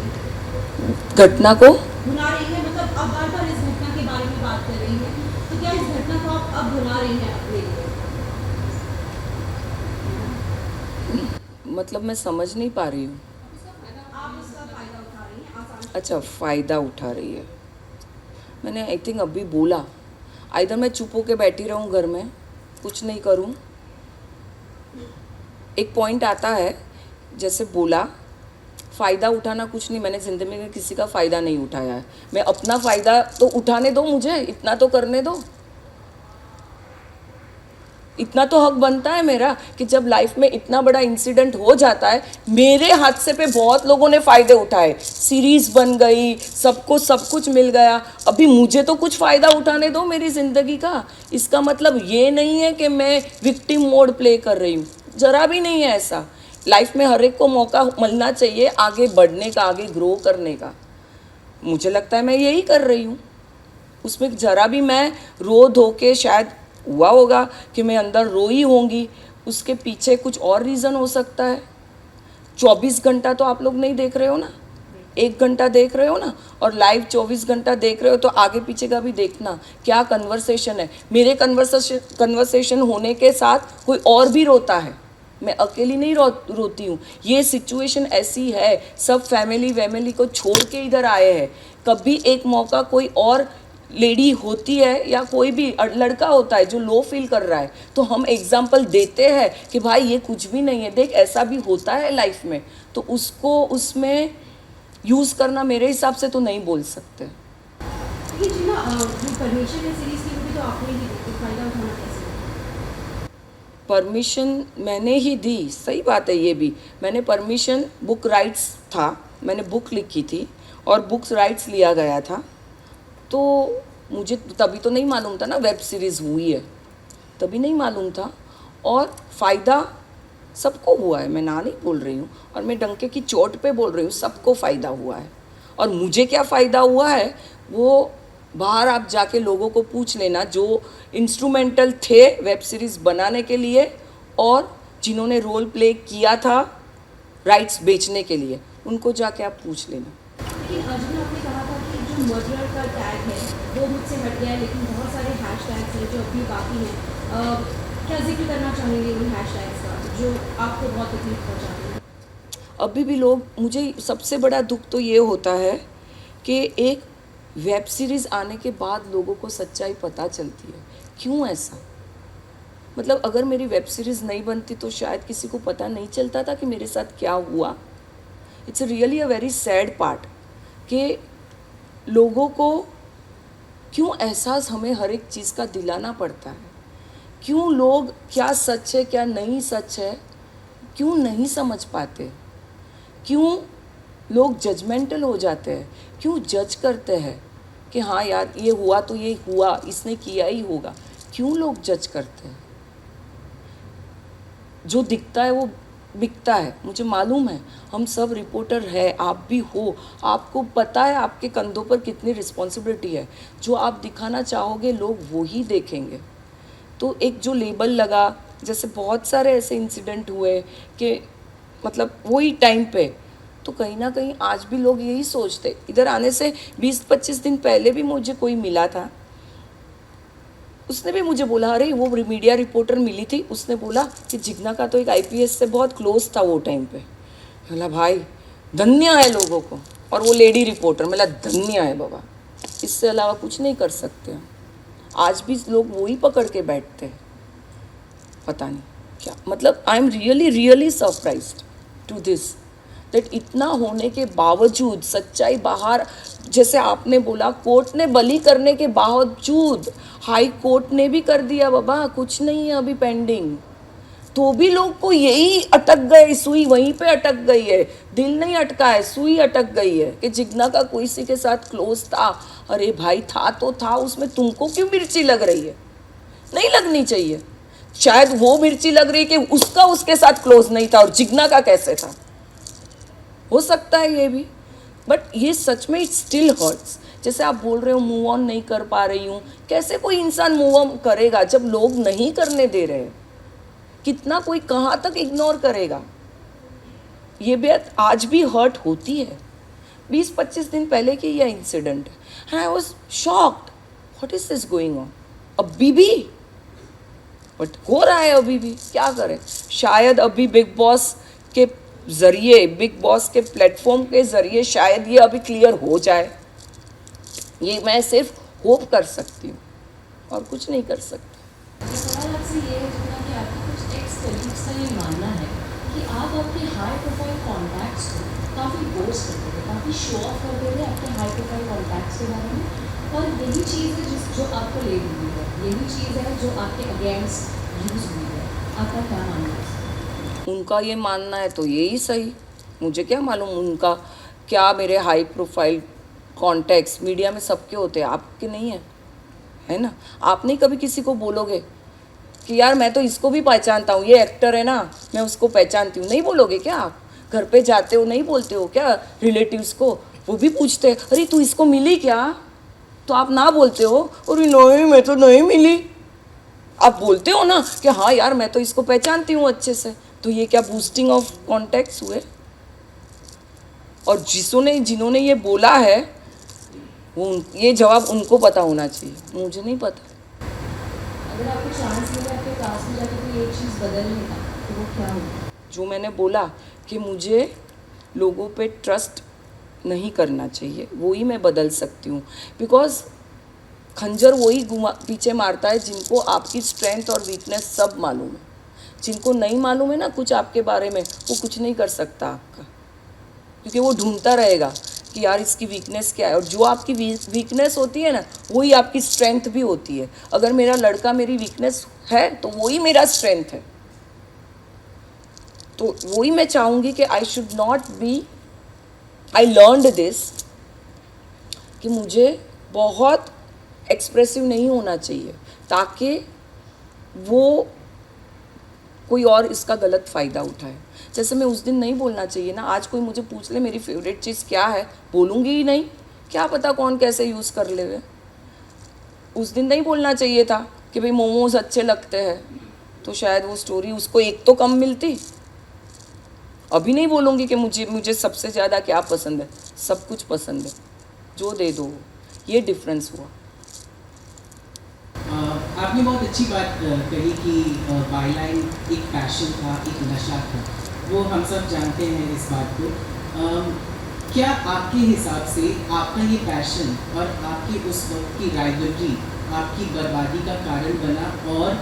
घटना को भुला रही है, मतलब अब बार बार इस घटना के बारे में बात कर रही है, तो क्या इस घटना को आप अब भुला रही हैं अपने लिए? मतलब मैं समझ नहीं पा रही हूँ। आप उसका फायदा उठा रही हैं आसान। अच्छा, फ़ायदा उठा रही है। मैंने आई थिंक अभी बोला, आइदर मैं चुप होके बैठी रहूँ घर में, कुछ नहीं करूँ। एक पॉइंट आता है, जैसे बोला फ़ायदा उठाना कुछ नहीं, मैंने ज़िंदगी में किसी का फ़ायदा नहीं उठाया है। मैं अपना फ़ायदा तो उठाने दो, मुझे इतना तो करने दो। इतना तो हक बनता है मेरा कि जब लाइफ में इतना बड़ा इंसिडेंट हो जाता है, मेरे हादसे पे बहुत लोगों ने फ़ायदे उठाए, सीरीज़ बन गई, सबको सब कुछ मिल गया। अभी मुझे तो कुछ फ़ायदा उठाने दो मेरी ज़िंदगी का। इसका मतलब ये नहीं है कि मैं विक्टिम मोड प्ले कर रही हूँ, ज़रा भी नहीं है ऐसा। लाइफ में हर एक को मौका मिलना चाहिए आगे बढ़ने का, आगे ग्रो करने का। मुझे लगता है मैं यही कर रही हूँ। उसमें ज़रा भी मैं रो धो के, शायद हुआ होगा कि मैं अंदर रोई होंगी, उसके पीछे कुछ और रीज़न हो सकता है। 24 घंटा तो आप लोग नहीं देख रहे हो ना, 1 घंटा देख रहे हो ना, और लाइव 24 घंटा देख रहे हो, तो आगे पीछे का भी देखना क्या कन्वर्सेशन है। मेरे कन्वर्सेशन होने के साथ कोई और भी रोता है, मैं अकेली नहीं रोती हूँ। ये सिचुएशन ऐसी है, सब फैमिली को छोड़ के इधर आए हैं। कभी एक मौका कोई और लेडी होती है या कोई भी लड़का होता है जो लो फील कर रहा है, तो हम एग्जाम्पल देते हैं कि भाई ये कुछ भी नहीं है, देख ऐसा भी होता है लाइफ में। तो उसको उसमें यूज़ करना मेरे हिसाब से तो नहीं बोल सकते। ये जी ना, जो परमिशन है सीरीज़ की, वो भी तो आपने ही दी, तो फ़ायदा उठाना कैसे? परमिशन मैंने ही दी, सही बात है। ये भी मैंने परमिशन, बुक राइट्स था, मैंने बुक लिखी थी और बुक्स राइट्स लिया गया था, तो मुझे तभी तो नहीं मालूम था ना वेब सीरीज़ हुई है, तभी नहीं मालूम था। और फ़ायदा सबको हुआ है, मैं ना नहीं बोल रही हूँ, और मैं डंके की चोट पे बोल रही हूँ, सबको फ़ायदा हुआ है। और मुझे क्या फ़ायदा हुआ है वो बाहर आप जाके लोगों को पूछ लेना जो इंस्ट्रूमेंटल थे वेब सीरीज़ बनाने के लिए और जिन्होंने रोल प्ले किया था राइट्स बेचने के लिए, उनको जाके आप पूछ लेना। लेकिन अर्जुन आपने कहा था कि जो मर्डर का टैग है वो मुझसे हट गया है, लेकिन बहुत सारे हैशटैग्स हैं जो अभी बाकी हैं। क्या जिक्र करना चाहेंगे उन हैशटैग्स का जो आपको बहुत तकलीफ पहुँचाते हैं? अभी भी लोग, मुझे सबसे बड़ा दुख तो ये होता है कि एक वेब सीरीज़ आने के बाद लोगों को सच्चाई पता चलती है। क्यों ऐसा? मतलब अगर मेरी वेब सीरीज़ नहीं बनती तो शायद किसी को पता नहीं चलता था कि मेरे साथ क्या हुआ। It's really a very sad part कि लोगों को क्यों एहसास हमें हर एक चीज़ का दिलाना पड़ता है। क्यों लोग क्या सच है क्या नहीं सच है क्यों नहीं समझ पाते। क्यों लोग जजमेंटल हो जाते हैं, क्यों जज करते हैं कि हाँ यार ये हुआ तो ये हुआ, इसने किया ही होगा। क्यों लोग जज करते हैं? जो दिखता है वो बिकता है, मुझे मालूम है। हम सब रिपोर्टर है, आप भी हो, आपको पता है आपके कंधों पर कितनी रिस्पॉन्सिबिलिटी है। जो आप दिखाना चाहोगे लोग वो ही देखेंगे। तो एक जो लेबल लगा, जैसे बहुत सारे ऐसे इंसिडेंट हुए कि मतलब वही टाइम पे, तो कहीं ना कहीं आज भी लोग यही सोचते। इधर आने से 20-25 दिन पहले भी मुझे कोई मिला था, उसने भी मुझे बोला, अरे वो मीडिया रिपोर्टर मिली थी, उसने बोला कि जिग्ना का तो एक IPS से बहुत क्लोज था वो टाइम पे। बोला भाई धन्य है लोगों को, और वो लेडी रिपोर्टर, बोला धन्य है बाबा, इससे अलावा कुछ नहीं कर सकते हम। आज भी लोग वही पकड़ के बैठते हैं, पता नहीं क्या। मतलब I am really surprised to this that इतना होने के बावजूद सच्चाई बाहर, जैसे आपने बोला कोर्ट ने बली करने के बावजूद हाई कोर्ट ने भी कर दिया बाबा, कुछ नहीं है अभी पेंडिंग, तो भी लोग को यही अटक गए, सुई वहीं पे अटक गई है, दिल नहीं अटका है, सुई अटक गई है कि जिग्ना का कोई सी के साथ क्लोज था। अरे भाई था तो था, उसमें तुमको क्यों मिर्ची लग रही है? नहीं लगनी चाहिए। शायद वो मिर्ची लग रही कि उसका उसके साथ क्लोज नहीं था और जिग्ना का कैसे था, हो सकता है ये भी, बट ये सच में इट स्टिल हर्ट्स। जैसे आप बोल रहे हो मूव ऑन नहीं कर पा रही हूँ, कैसे कोई इंसान मूव ऑन करेगा जब लोग नहीं करने दे रहे? कितना कोई कहाँ तक इग्नोर करेगा? ये बात आज भी हर्ट होती है। 20-25 दिन पहले की यह इंसिडेंट है, I was shocked, what is this going on? अभी भी बट हो रहा है, अभी भी क्या करें। शायद अभी बिग बॉस के ज़रिए, बिग बॉस के प्लेटफॉर्म के ज़रिए शायद ये अभी क्लियर हो जाए, ये मैं सिर्फ होप कर सकती हूँ और कुछ नहीं कर सकती। सवाल आपसे ये है जितना कि आपके कुछ एक्स कलीग्स का ये मानना है कि आप अपने हाई प्रोफाइल कॉन्टैक्ट्स को काफ़ी बोस्ट करते थे, काफ़ी शो ऑफ करते थे अपने हाई प्रोफाइल कॉन्टैक्ट्स के बारे में, और यही चीज़ है जो आपको ले हुई है, यही चीज़ है जो आपके अगेंस्ट यूज़ हुई है। आपका क्या मानना है? उनका ये मानना है तो यही सही, मुझे क्या मालूम उनका क्या। मेरे हाई प्रोफाइल कॉन्टैक्ट्स मीडिया में सबके होते हैं, आपके नहीं है ना। आप नहीं कभी किसी को बोलोगे कि यार मैं तो इसको भी पहचानता हूँ, ये एक्टर है ना, मैं उसको पहचानती हूँ, नहीं बोलोगे क्या? आप घर पे जाते हो नहीं बोलते हो क्या रिलेटिव्स को? वो भी पूछते हैं अरे तू इसको मिली क्या, तो आप ना बोलते हो अरे नहीं मैं तो नहीं मिली। आप बोलते हो ना कि हाँ यार मैं तो इसको पहचानती हूँ अच्छे से। तो ये क्या बूस्टिंग ऑफ कॉन्टैक्ट्स हुए? और जिन्होंने ये बोला है वो ये जवाब उनको पता होना चाहिए, मुझे नहीं पता। अगर आपको चांस मिले आपके क्लास में जाकर कोई एक चीज़ बदलने का, तो वो क्या होगा? जो मैंने बोला कि मुझे लोगों पे ट्रस्ट नहीं करना चाहिए, वो ही मैं बदल सकती हूँ। बिकॉज खंजर वही पीछे मारता है जिनको आपकी स्ट्रेंथ और वीकनेस सब मालूम है। जिनको नहीं मालूम है ना कुछ आपके बारे में, वो कुछ नहीं कर सकता आपका, क्योंकि वो ढूंढता रहेगा कि यार इसकी वीकनेस क्या है। और जो आपकी वीकनेस होती है ना वही आपकी स्ट्रेंथ भी होती है। अगर मेरा लड़का मेरी वीकनेस है तो वही मेरा स्ट्रेंथ है। तो वही मैं चाहूँगी कि I should not be, I learned this कि मुझे बहुत एक्सप्रेसिव नहीं होना चाहिए ताकि वो कोई और इसका गलत फ़ायदा उठाए। जैसे मैं उस दिन नहीं बोलना चाहिए ना, आज कोई मुझे पूछ ले मेरी फेवरेट चीज़ क्या है, बोलूँगी ही नहीं, क्या पता कौन कैसे यूज़ कर ले। उस दिन नहीं बोलना चाहिए था कि भाई मोमोज अच्छे लगते हैं, तो शायद वो स्टोरी उसको एक तो कम मिलती। अभी नहीं बोलूँगी कि मुझे सबसे ज़्यादा क्या पसंद है, सब कुछ पसंद है, जो दे दो। ये डिफरेंस हुआ। आपने बहुत अच्छी बात कही कि बाईलाइन एक पैशन था, एक नशा था, वो हम सब जानते हैं इस बात को। क्या आपके हिसाब से आपका ये पैशन और आपकी उस वक्त की राइवलरी आपकी बर्बादी का कारण बना, और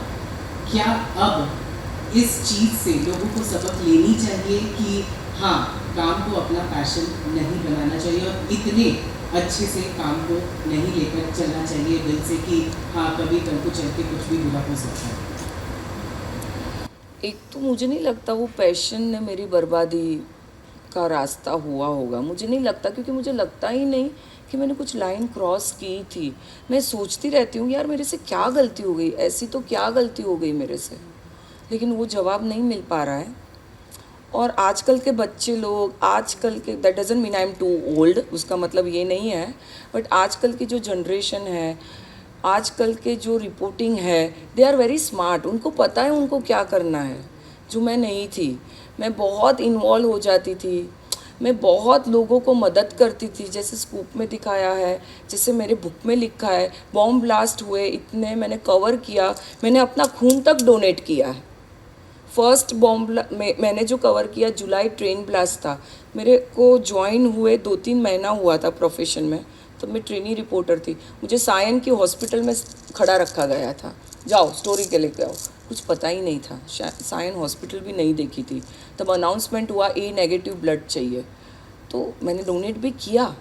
क्या अब इस चीज़ से लोगों को सबक लेनी चाहिए कि हाँ, काम को अपना पैशन नहीं बनाना चाहिए और इतने अच्छे से काम को नहीं लेकर चलना चाहिए दिल से कि हाँ, कभी कल को चल के कुछ भी बुरा हो सकता है? एक तो मुझे नहीं लगता वो पैशन ने मेरी बर्बादी का रास्ता हुआ होगा, मुझे नहीं लगता, क्योंकि मुझे लगता ही नहीं कि मैंने कुछ लाइन क्रॉस की थी। मैं सोचती रहती हूँ यार मेरे से क्या गलती हो गई, ऐसी तो क्या गलती हो गई मेरे से, लेकिन वो जवाब नहीं मिल पा रहा है। और आजकल के बच्चे लोग, आजकल के, that doesn't mean I am too old, उसका मतलब ये नहीं है, बट आजकल की जो जनरेशन है, आजकल के जो रिपोर्टिंग है, दे आर वेरी स्मार्ट, उनको पता है उनको क्या करना है, जो मैं नहीं थी। मैं बहुत इन्वॉल्व हो जाती थी, मैं बहुत लोगों को मदद करती थी, जैसे स्कूप में दिखाया है, जैसे मेरे बुक में लिखा है। बॉम्ब ब्लास्ट हुए इतने, मैंने कवर किया, मैंने अपना खून तक डोनेट किया है। फर्स्ट बॉम्ब मैंने जो कवर किया जुलाई ट्रेन ब्लास्ट था, मेरे को ज्वाइन हुए 2-3 महीना हुआ था प्रोफेशन में, तो मैं ट्रेनी रिपोर्टर थी। मुझे सायन की हॉस्पिटल में खड़ा रखा गया था, जाओ स्टोरी के लेके आओ, कुछ पता ही नहीं था, सायन हॉस्पिटल भी नहीं देखी थी। तब अनाउंसमेंट हुआ A- ब्लड चाहिए, तो मैंने डोनेट भी किया।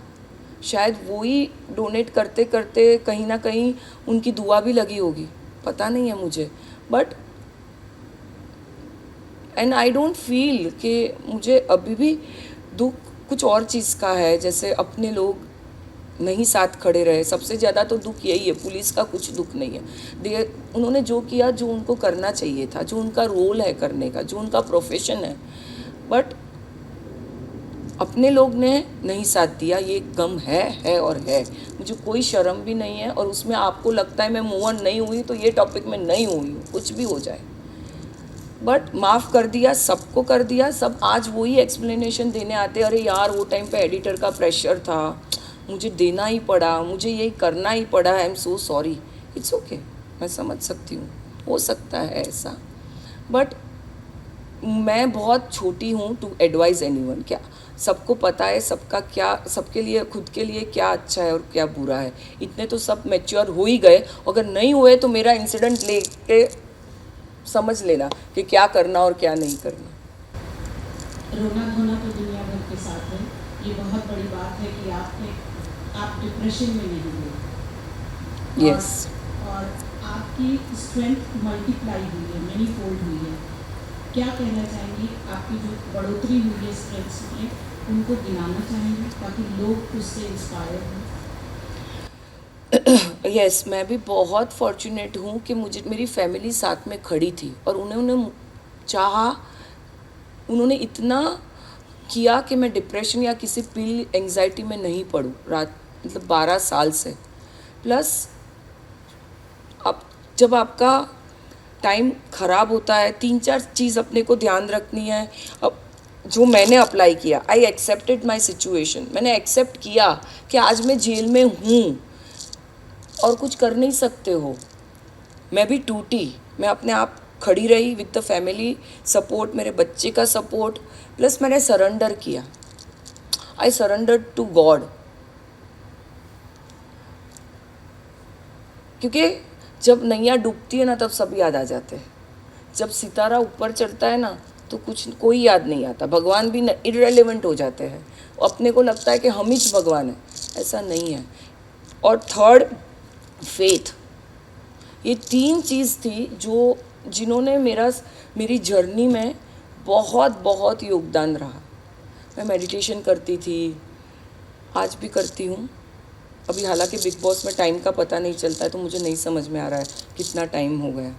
शायद वही डोनेट करते करते कहीं ना कहीं उनकी दुआ भी लगी होगी, पता नहीं है मुझे, but and I don't feel कि मुझे अभी भी दुख कुछ और चीज़ का है, जैसे अपने लोग नहीं साथ खड़े रहे। सबसे ज़्यादा तो दुख यही है, पुलिस का कुछ दुख नहीं है। उन्होंने जो किया, जो उनको करना चाहिए था, जो उनका रोल है करने का, जो उनका प्रोफेशन है, बट अपने लोग ने नहीं साथ दिया। ये गम है और है, मुझे कोई शर्म भी नहीं है। और उसमें आपको लगता है मैं मूव ऑन नहीं हुई, तो ये टॉपिक में नहीं हुई हूँ, कुछ भी हो जाए, बट माफ़ कर दिया, सबको कर दिया। सब आज वही एक्सप्लेनेशन देने आते, अरे यार वो टाइम पे एडिटर का प्रेशर था, मुझे देना ही पड़ा, मुझे यही करना ही पड़ा, I am so sorry. It's okay, मैं समझ सकती हूँ, हो सकता है ऐसा, बट मैं बहुत छोटी हूँ टू एडवाइज़ एनीवन। क्या सबको पता है सबका क्या, सबके लिए, खुद के लिए क्या अच्छा है और क्या बुरा है, इतने तो सब मैच्योर हो ही गए। अगर नहीं हुए तो मेरा इंसिडेंट लेके समझ लेना कि क्या करना और क्या नहीं करना। रोना धोना तो दुनिया भर के साथ है, ये बहुत बड़ी बात है कि आप डिप्रेशन में नहीं हुए। यस, और आपकी स्ट्रेंथ मल्टीप्लाई हुई है, मैनी फोल्ड हुई है। क्या कहना चाहेंगी, आपकी जो बढ़ोतरी हुई है स्ट्रेंथ्स में, उनको गिनाना चाहेंगे ताकि लोग उससे इंस्पायर हों? यस, मैं भी बहुत फॉर्चुनेट हूँ कि मुझे मेरी फैमिली साथ में खड़ी थी, और उन्होंने चाहा, उन्होंने इतना किया कि मैं डिप्रेशन या किसी पिल एंजाइटी में नहीं पड़ूँ रात, मतलब 12 साल से। प्लस अब जब आपका टाइम ख़राब होता है, 3-4 चीज़ अपने को ध्यान रखनी है। अब जो मैंने अप्लाई किया, आई एक्सेप्टेड माई सिचुएशन, मैंने एक्सेप्ट किया कि आज मैं जेल में हूँ और कुछ कर नहीं सकते हो। मैं भी टूटी, मैं अपने आप खड़ी रही विद द फैमिली सपोर्ट, मेरे बच्चे का सपोर्ट, प्लस मैंने सरेंडर किया। आई सरेंडर टू गॉड, क्योंकि जब नैया डूबती है ना, तब सब याद आ जाते हैं। जब सितारा ऊपर चढ़ता है ना, तो कोई याद नहीं आता, भगवान भी इररेलेवेंट हो जाते हैं। अपने को लगता है कि हम ही भगवान हैं, ऐसा नहीं है। और थर्ड, फेथ। ये 3 चीज़ थी जिन्होंने मेरी जर्नी में बहुत योगदान रहा। मैं मेडिटेशन करती थी, आज भी करती हूँ। अभी हालांकि बिग बॉस में टाइम का पता नहीं चलता है, तो मुझे नहीं समझ में आ रहा है कितना टाइम हो गया।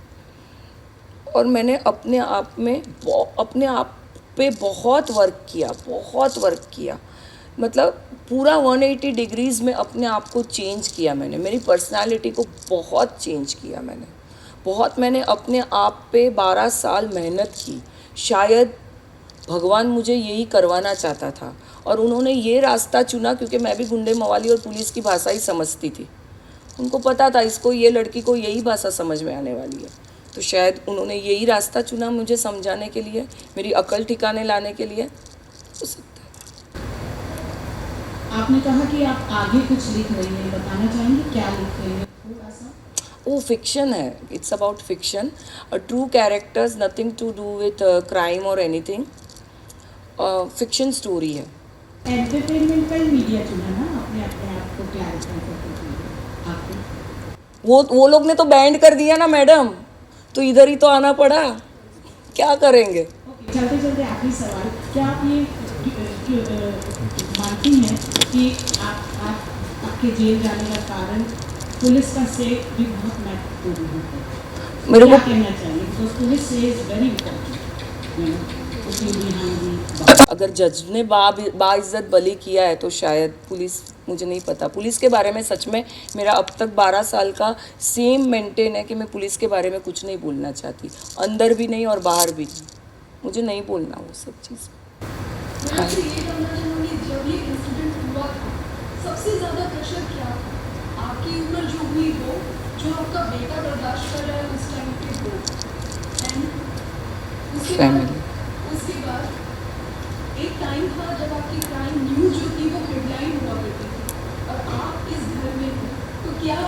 और मैंने अपने आप पे बहुत वर्क किया, मतलब पूरा 180 डिग्रीज़ में अपने आप को चेंज किया मैंने, मेरी पर्सनालिटी को बहुत चेंज किया मैंने अपने आप पे 12 साल मेहनत की। शायद भगवान मुझे यही करवाना चाहता था और उन्होंने ये रास्ता चुना क्योंकि मैं भी गुंडे मवाली और पुलिस की भाषा ही समझती थी। उनको पता था इसको, ये लड़की को यही भाषा समझ में आने वाली है, तो शायद उन्होंने यही रास्ता चुना मुझे समझाने के लिए, मेरी अकल ठिकाने लाने के लिए। हो सकता है। आपने कहा कि आप आगे कुछ लिख रही हैं, बताना चाहेंगे क्या लिख रही हैं थोड़ा सा? वो फिक्शन है, it's about fiction, true characters, nothing to do with crime और एनीथिंग, फिक्शन स्टोरी है। एंटरटेनमेंट का ही मीडिया चुना ना आपने अपने आप को क्लैरिफाई करने के लिए आपको? वो लोग ने तो बैंड कर दिया ना मैडम, तो इधर ही तो आना पड़ा, क्या करेंगे। चलते चलते आखिरी सवाल, क्या आप ये मानती हैं कि आपके जेल जाने का कारण पुलिस का से भी बहुत महत्वपूर्ण है? मेरे क्या को कहना चाहिए, बिकॉज पुलिस से इज वेरी इम्पोर्टेंट। अगर जज ने बाइज्जत बली किया है तो शायद पुलिस, मुझे नहीं पता पुलिस के बारे में। सच में मेरा अब तक 12 साल का सेम मेंटेन है कि मैं पुलिस के बारे में कुछ नहीं बोलना चाहती, अंदर भी नहीं और बाहर भी नहीं, मुझे नहीं बोलना वो सब चीज़। मैं आपसे ये जानना चाहूँगी, जब ये इंसिडेंट हुआ था सबसे ज़्यादा प्रेशर क्या था? आपकी उम्र जो हुई वो, जो आपका बेटा बर्दाश्त कर रहा है उस टाइम पे वो, एंड उसके बाद एक टाइम था जब आपकी क्राइम न्यूज़ जो थी वो हेडलाइन हुआ करती थी और आप इस घर में हो, तो क्या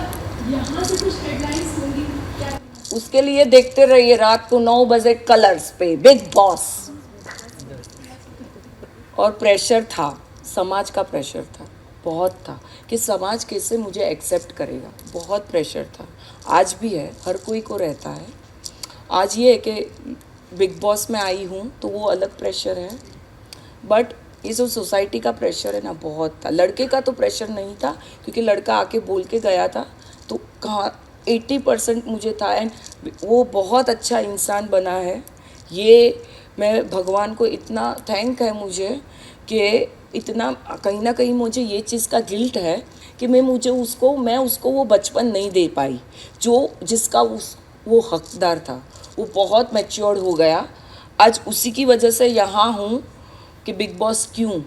यहाँ से कुछ हेडलाइंस होंगी क्या? उसके लिए देखते रहिए रात को 9 बजे कलर्स पे बिग बॉस। और प्रेशर था, समाज का प्रेशर था, बहुत था कि समाज कैसे मुझे एक्सेप्ट करेगा, बहुत प्रेशर था, आज भी है, हर कोई को रहता है। आज ये है कि बिग बॉस में आई हूँ तो वो अलग प्रेशर है, बट ये जो सोसाइटी का प्रेशर है ना बहुत था। लड़के का तो प्रेशर नहीं था क्योंकि लड़का आके बोल के गया था, तो कहाँ 80% मुझे था, एंड वो बहुत अच्छा इंसान बना है। ये मैं भगवान को इतना थैंक है मुझे कि इतना, कहीं ना कहीं मुझे ये चीज़ का गिल्ट है कि मैं उसको वो बचपन नहीं दे पाई जो जिसका वो हकदार था। वो बहुत मैच्योर हो गया, आज उसी की वजह से यहाँ हूँ कि बिग बॉस क्यों,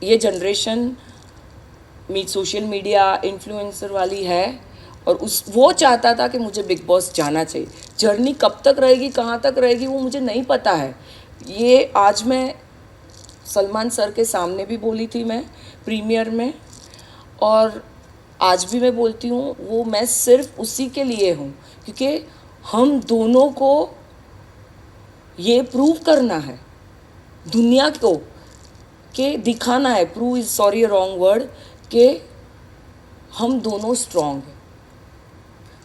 ये जनरेशन सोशल मीडिया इन्फ्लुएंसर वाली है और वो चाहता था कि मुझे बिग बॉस जाना चाहिए। जर्नी कब तक रहेगी, कहाँ तक रहेगी, वो मुझे नहीं पता है। ये आज मैं सलमान सर के सामने भी बोली थी मैं प्रीमियर में, और आज भी मैं बोलती हूँ, वो मैं सिर्फ उसी के लिए हूँ क्योंकि हम दोनों को ये प्रूव करना है दुनिया को, कि दिखाना है, prove is sorry wrong word, कि हम दोनों स्ट्रॉन्ग हैं,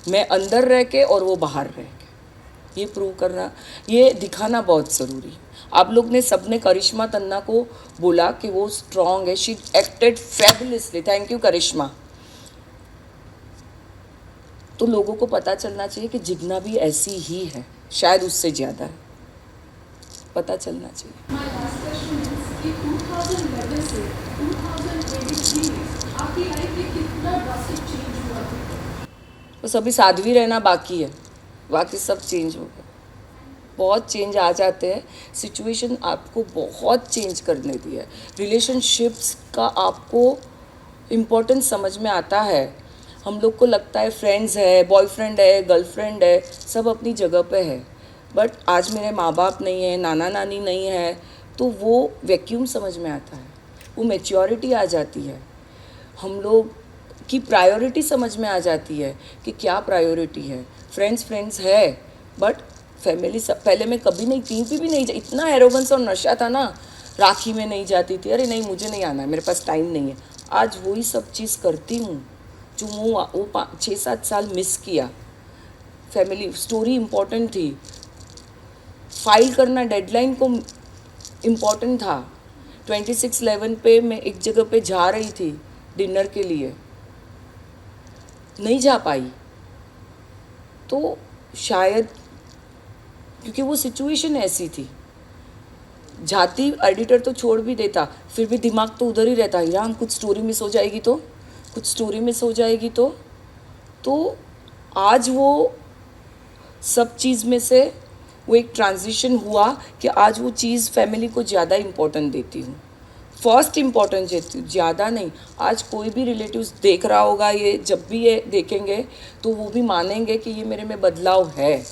मैं अंदर रह के और वो बाहर रह के, ये प्रूव करना, ये दिखाना बहुत ज़रूरी है। आप लोग ने सबने करिश्मा तन्ना को बोला कि वो स्ट्रॉन्ग है, she acted fabulously, thank you Karishma. तो लोगों को पता चलना चाहिए कि जिग्ना भी ऐसी ही है, शायद उससे ज़्यादा है, पता चलना चाहिए। My last question is कि 2011 से 2023 में आपकी लाइफ में कितना ड्रास्टिक चेंज हुआ था? बस अभी साध्वी रहना बाकी है, बाकी सब चेंज हो गया, बहुत चेंज आ जाते हैं। सिचुएशन आपको बहुत चेंज करने दी है, रिलेशनशिप्स का आपको इम्पोर्टेंस समझ में आता है। हम लोग को लगता है फ्रेंड्स है, बॉयफ्रेंड है, गर्लफ्रेंड है, सब अपनी जगह पे है, बट आज मेरे माँ बाप नहीं है, नाना नानी नहीं है, तो वो वैक्यूम समझ में आता है, वो मैच्योरिटी आ जाती है, हम लोग की प्रायोरिटी समझ में आ जाती है कि क्या प्रायोरिटी है। फ्रेंड्स है, बट फैमिली पहले मैं कभी नहीं, कहीं पे भी नहीं, इतना एरोगेंस और नशा था ना, राखी में नहीं जाती थी, अरे नहीं मुझे नहीं आना है, मेरे पास टाइम नहीं है। आज वही सब चीज़ करती हूँ जो वो 6-7 साल मिस किया। फैमिली स्टोरी इम्पोर्टेंट थी, फाइल करना डेडलाइन को इम्पोर्टेंट था। 26/11 पे मैं एक जगह पे जा रही थी डिनर के लिए, नहीं जा पाई, तो शायद क्योंकि वो सिचुएशन ऐसी थी, जाती एडिटर तो छोड़ भी देता, फिर भी दिमाग तो उधर ही रहता, हीरा हम कुछ स्टोरी मिस हो जाएगी तो, कुछ स्टोरी मिस हो जाएगी तो आज वो सब चीज़ में से वो एक ट्रांजिशन हुआ कि आज वो चीज़ फैमिली को ज़्यादा इम्पोर्टेंट देती हूँ, फर्स्ट इम्पोर्टेंस देती हूँ, ज़्यादा नहीं। आज कोई भी रिलेटिव्स देख रहा होगा, ये जब भी ये देखेंगे तो वो भी मानेंगे कि ये मेरे में बदलाव है।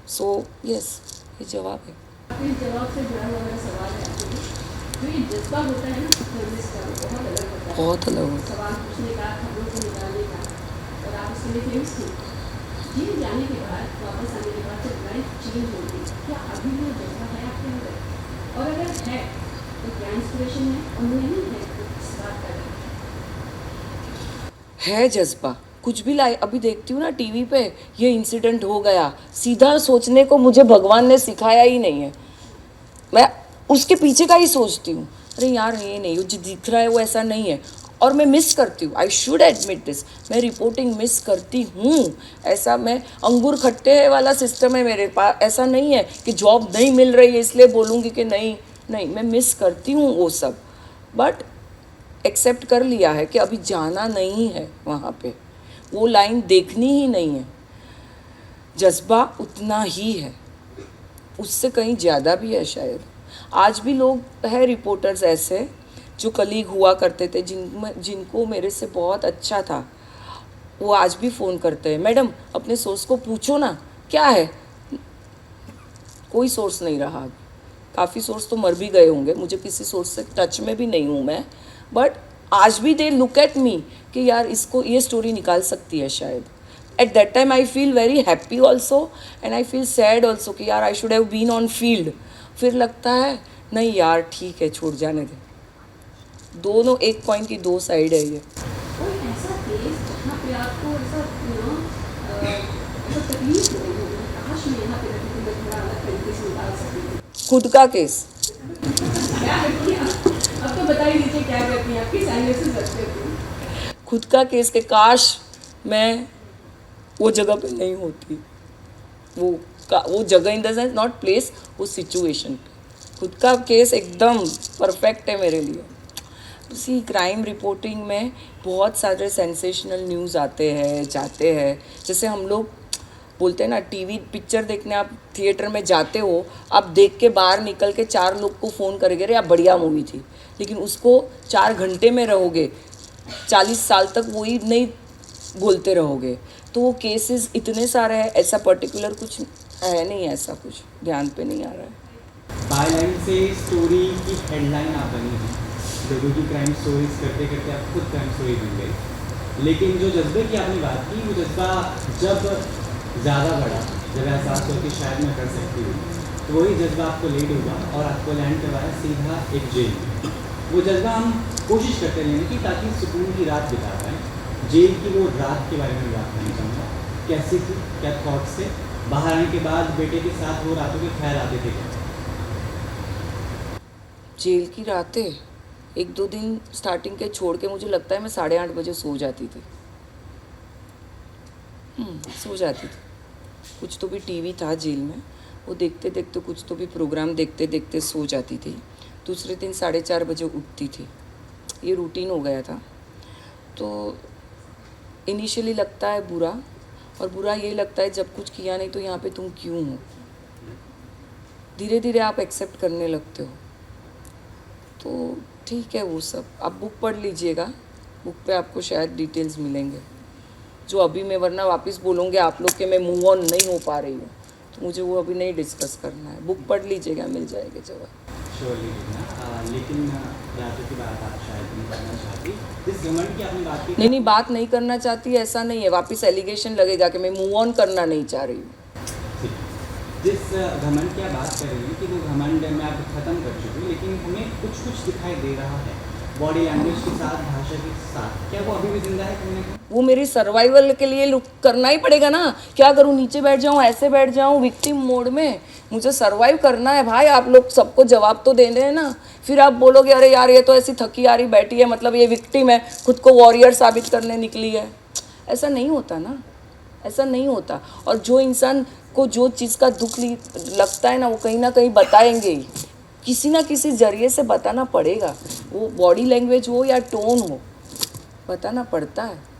सो यस, ये जवाब है। आपके जवाब से जुड़ा हुआ मेरा सवाल है आपके लिए, जो ये जज्बा होता है ना जर्नलिस्ट का, बहुत अलग होता है। बहुत अलग होता है। सवाल पूछने का, खबरों को निकालने का, और आप इसके लिए फेमस थे। जेल जाने के बाद, वापस आने के बाद जब लाइफ चेंज होगी, क्या अभी भी वो जज्बा है आपके अंदर? और अगर है तो क्या इंस्पिरेशन है, और नहीं है तो किस बात का है जज्बा, कुछ भी लाई। अभी देखती हूँ ना टीवी पे, ये इंसिडेंट हो गया, सीधा सोचने को मुझे भगवान ने सिखाया ही नहीं है, मैं उसके पीछे का ही सोचती हूँ। अरे यार ये नहीं, वो जो दिख रहा है वो ऐसा नहीं है, और मैं मिस करती हूँ। आई शुड एडमिट दिस, मैं रिपोर्टिंग मिस करती हूँ। ऐसा मैं अंगूर खट्टे वाला सिस्टम है मेरे पास, ऐसा नहीं है कि जॉब नहीं मिल रही है इसलिए बोलूँगी कि नहीं, मैं मिस करती हूँ वो सब, बट एक्सेप्ट कर लिया है कि अभी जाना नहीं है वहाँ पे, वो लाइन देखनी ही नहीं है। जज्बा उतना ही है, उससे कहीं ज़्यादा भी है शायद। आज भी लोग हैं रिपोर्टर्स ऐसे जो कलीग हुआ करते थे, जिनको मेरे से बहुत अच्छा था, वो आज भी फ़ोन करते हैं, मैडम अपने सोर्स को पूछो ना क्या है। कोई सोर्स नहीं रहा, काफ़ी सोर्स तो मर भी गए होंगे, मुझे किसी सोर्स से टच में भी नहीं हूँ मैं, बट आज भी दे लुक एट मी कि यार इसको ये स्टोरी निकाल सकती है शायद। At that time I feel very happy also and I feel sad also कि यार I should have been on field. फिर लगता है नहीं यार ठीक है, छोड़ जाने दे। दोनों एक कॉइन की दो साइड है ये। कोई ऐसा केस जहाँ पे आपको ऐसा तकलीफ हो रही हो, काश मैं यहाँ पे रहती तो मैं थोड़ा अलग तरीके से निकाल सकती थी? खुद का केस। क्या करती हैं अब तो बता ही दीजिए, क्या करती हैं आप, किस एंगल से सर्च करती हैं? खुद का केस के काश मैं वो जगह पे नहीं होती, वो जगह in the sense not place, वो सिचुएशन। खुद का केस एकदम परफेक्ट है मेरे लिए। उसी क्राइम रिपोर्टिंग में बहुत सारे सेंसेशनल न्यूज़ आते हैं जाते हैं, जैसे हम लोग बोलते हैं ना टीवी पिक्चर देखने आप थिएटर में जाते हो, आप देख के बाहर निकल के 4 लोग को फ़ोन करेंगे अरे आप बढ़िया मूवी थी, लेकिन उसको 4 घंटे में रहोगे, 40 साल तक वही नहीं बोलते रहोगे। तो वो केसेस इतने सारे हैं, ऐसा पर्टिकुलर कुछ है नहीं, ऐसा कुछ ध्यान पे नहीं आ रहा है। बायलाइन से स्टोरी की हेडलाइन आप बनी थी, जब की क्राइम स्टोरीज करते करते आप खुद क्राइम स्टोरी बन गई, लेकिन जो जज्बे की आपने बात की, वो जज्बा जब ज़्यादा बढ़ा, जब एहसास हो कि शायद मैं कर सकती हूँ, तो वही जज्बा आपको लेट हुआ और आपको लैंड करवाया सीधा एक जेल। वो जज्बा हम कोशिश करते रहने की ताकि सुकून की रात बिता पाएँ। जेल की वो रात के बारे में बात करना चाहूँगा, कैसी थी, क्या थॉट से बाहर आने के बाद बेटे के साथ वो रातों के ख्याल आते थे? जेल की रातें 1-2 दिन स्टार्टिंग के छोड़ के मुझे लगता है मैं 8:30 बजे सो जाती थी। सो जाती थी। कुछ तो भी टीवी था जेल में, वो देखते देखते कुछ तो भी प्रोग्राम देखते देखते सो जाती थी। दूसरे दिन 4:30 बजे उठती थी। ये रूटीन हो गया था। तो इनिशियली लगता है बुरा, और बुरा ये लगता है जब कुछ किया नहीं तो यहाँ पे तुम क्यों हो। धीरे धीरे आप एक्सेप्ट करने लगते हो। तो ठीक है वो सब, आप बुक पढ़ लीजिएगा, बुक पे आपको शायद डिटेल्स मिलेंगे जो अभी मैं, वरना वापस बोलूँगे आप लोग कि मैं मूव ऑन नहीं हो पा रही हूँ, तो मुझे वो अभी नहीं डिस्कस करना है। बुक पढ़ लीजिएगा, मिल जाएगा जवाब। श्योरली लेकिन रातों की बात आप शायद नहीं करना चाहती, जिस घमंड की आपने बात की। नहीं बात नहीं करना चाहती ऐसा नहीं है, वापस एलिगेशन लगेगा कि मैं मूव ऑन करना नहीं चाह रही हूँ। जिस घमंड की आप बात कर रही हैं कि वो घमंड मैं आप ख़त्म कर चुकी हूँ, लेकिन हमें कुछ कुछ दिखाई दे रहा है बॉडी लैंग्वेज के साथ, भाषा के साथ, क्या वो अभी भी जिंदा है कहीं ना कहीं? वो मेरी सर्वाइवल के लिए करना ही पड़ेगा ना। क्या करूँ, नीचे बैठ जाऊँ, ऐसे बैठ जाऊँ विक्टिम मोड में? मुझे सर्वाइव करना है भाई। आप लोग सबको जवाब तो देने हैं ना। फिर आप बोलोगे अरे यार ये तो ऐसी थकी आ रही बैठी है, मतलब ये विक्टिम है, खुद को वॉरियर साबित करने निकली है। ऐसा नहीं होता ना, ऐसा नहीं होता। और जो इंसान को जो चीज़ का दुख लगता है ना, वो कहीं ना कहीं बताएंगे ही किसी ना किसी जरिए से बताना पड़ेगा, वो बॉडी लैंग्वेज हो या टोन हो, बताना पड़ता है।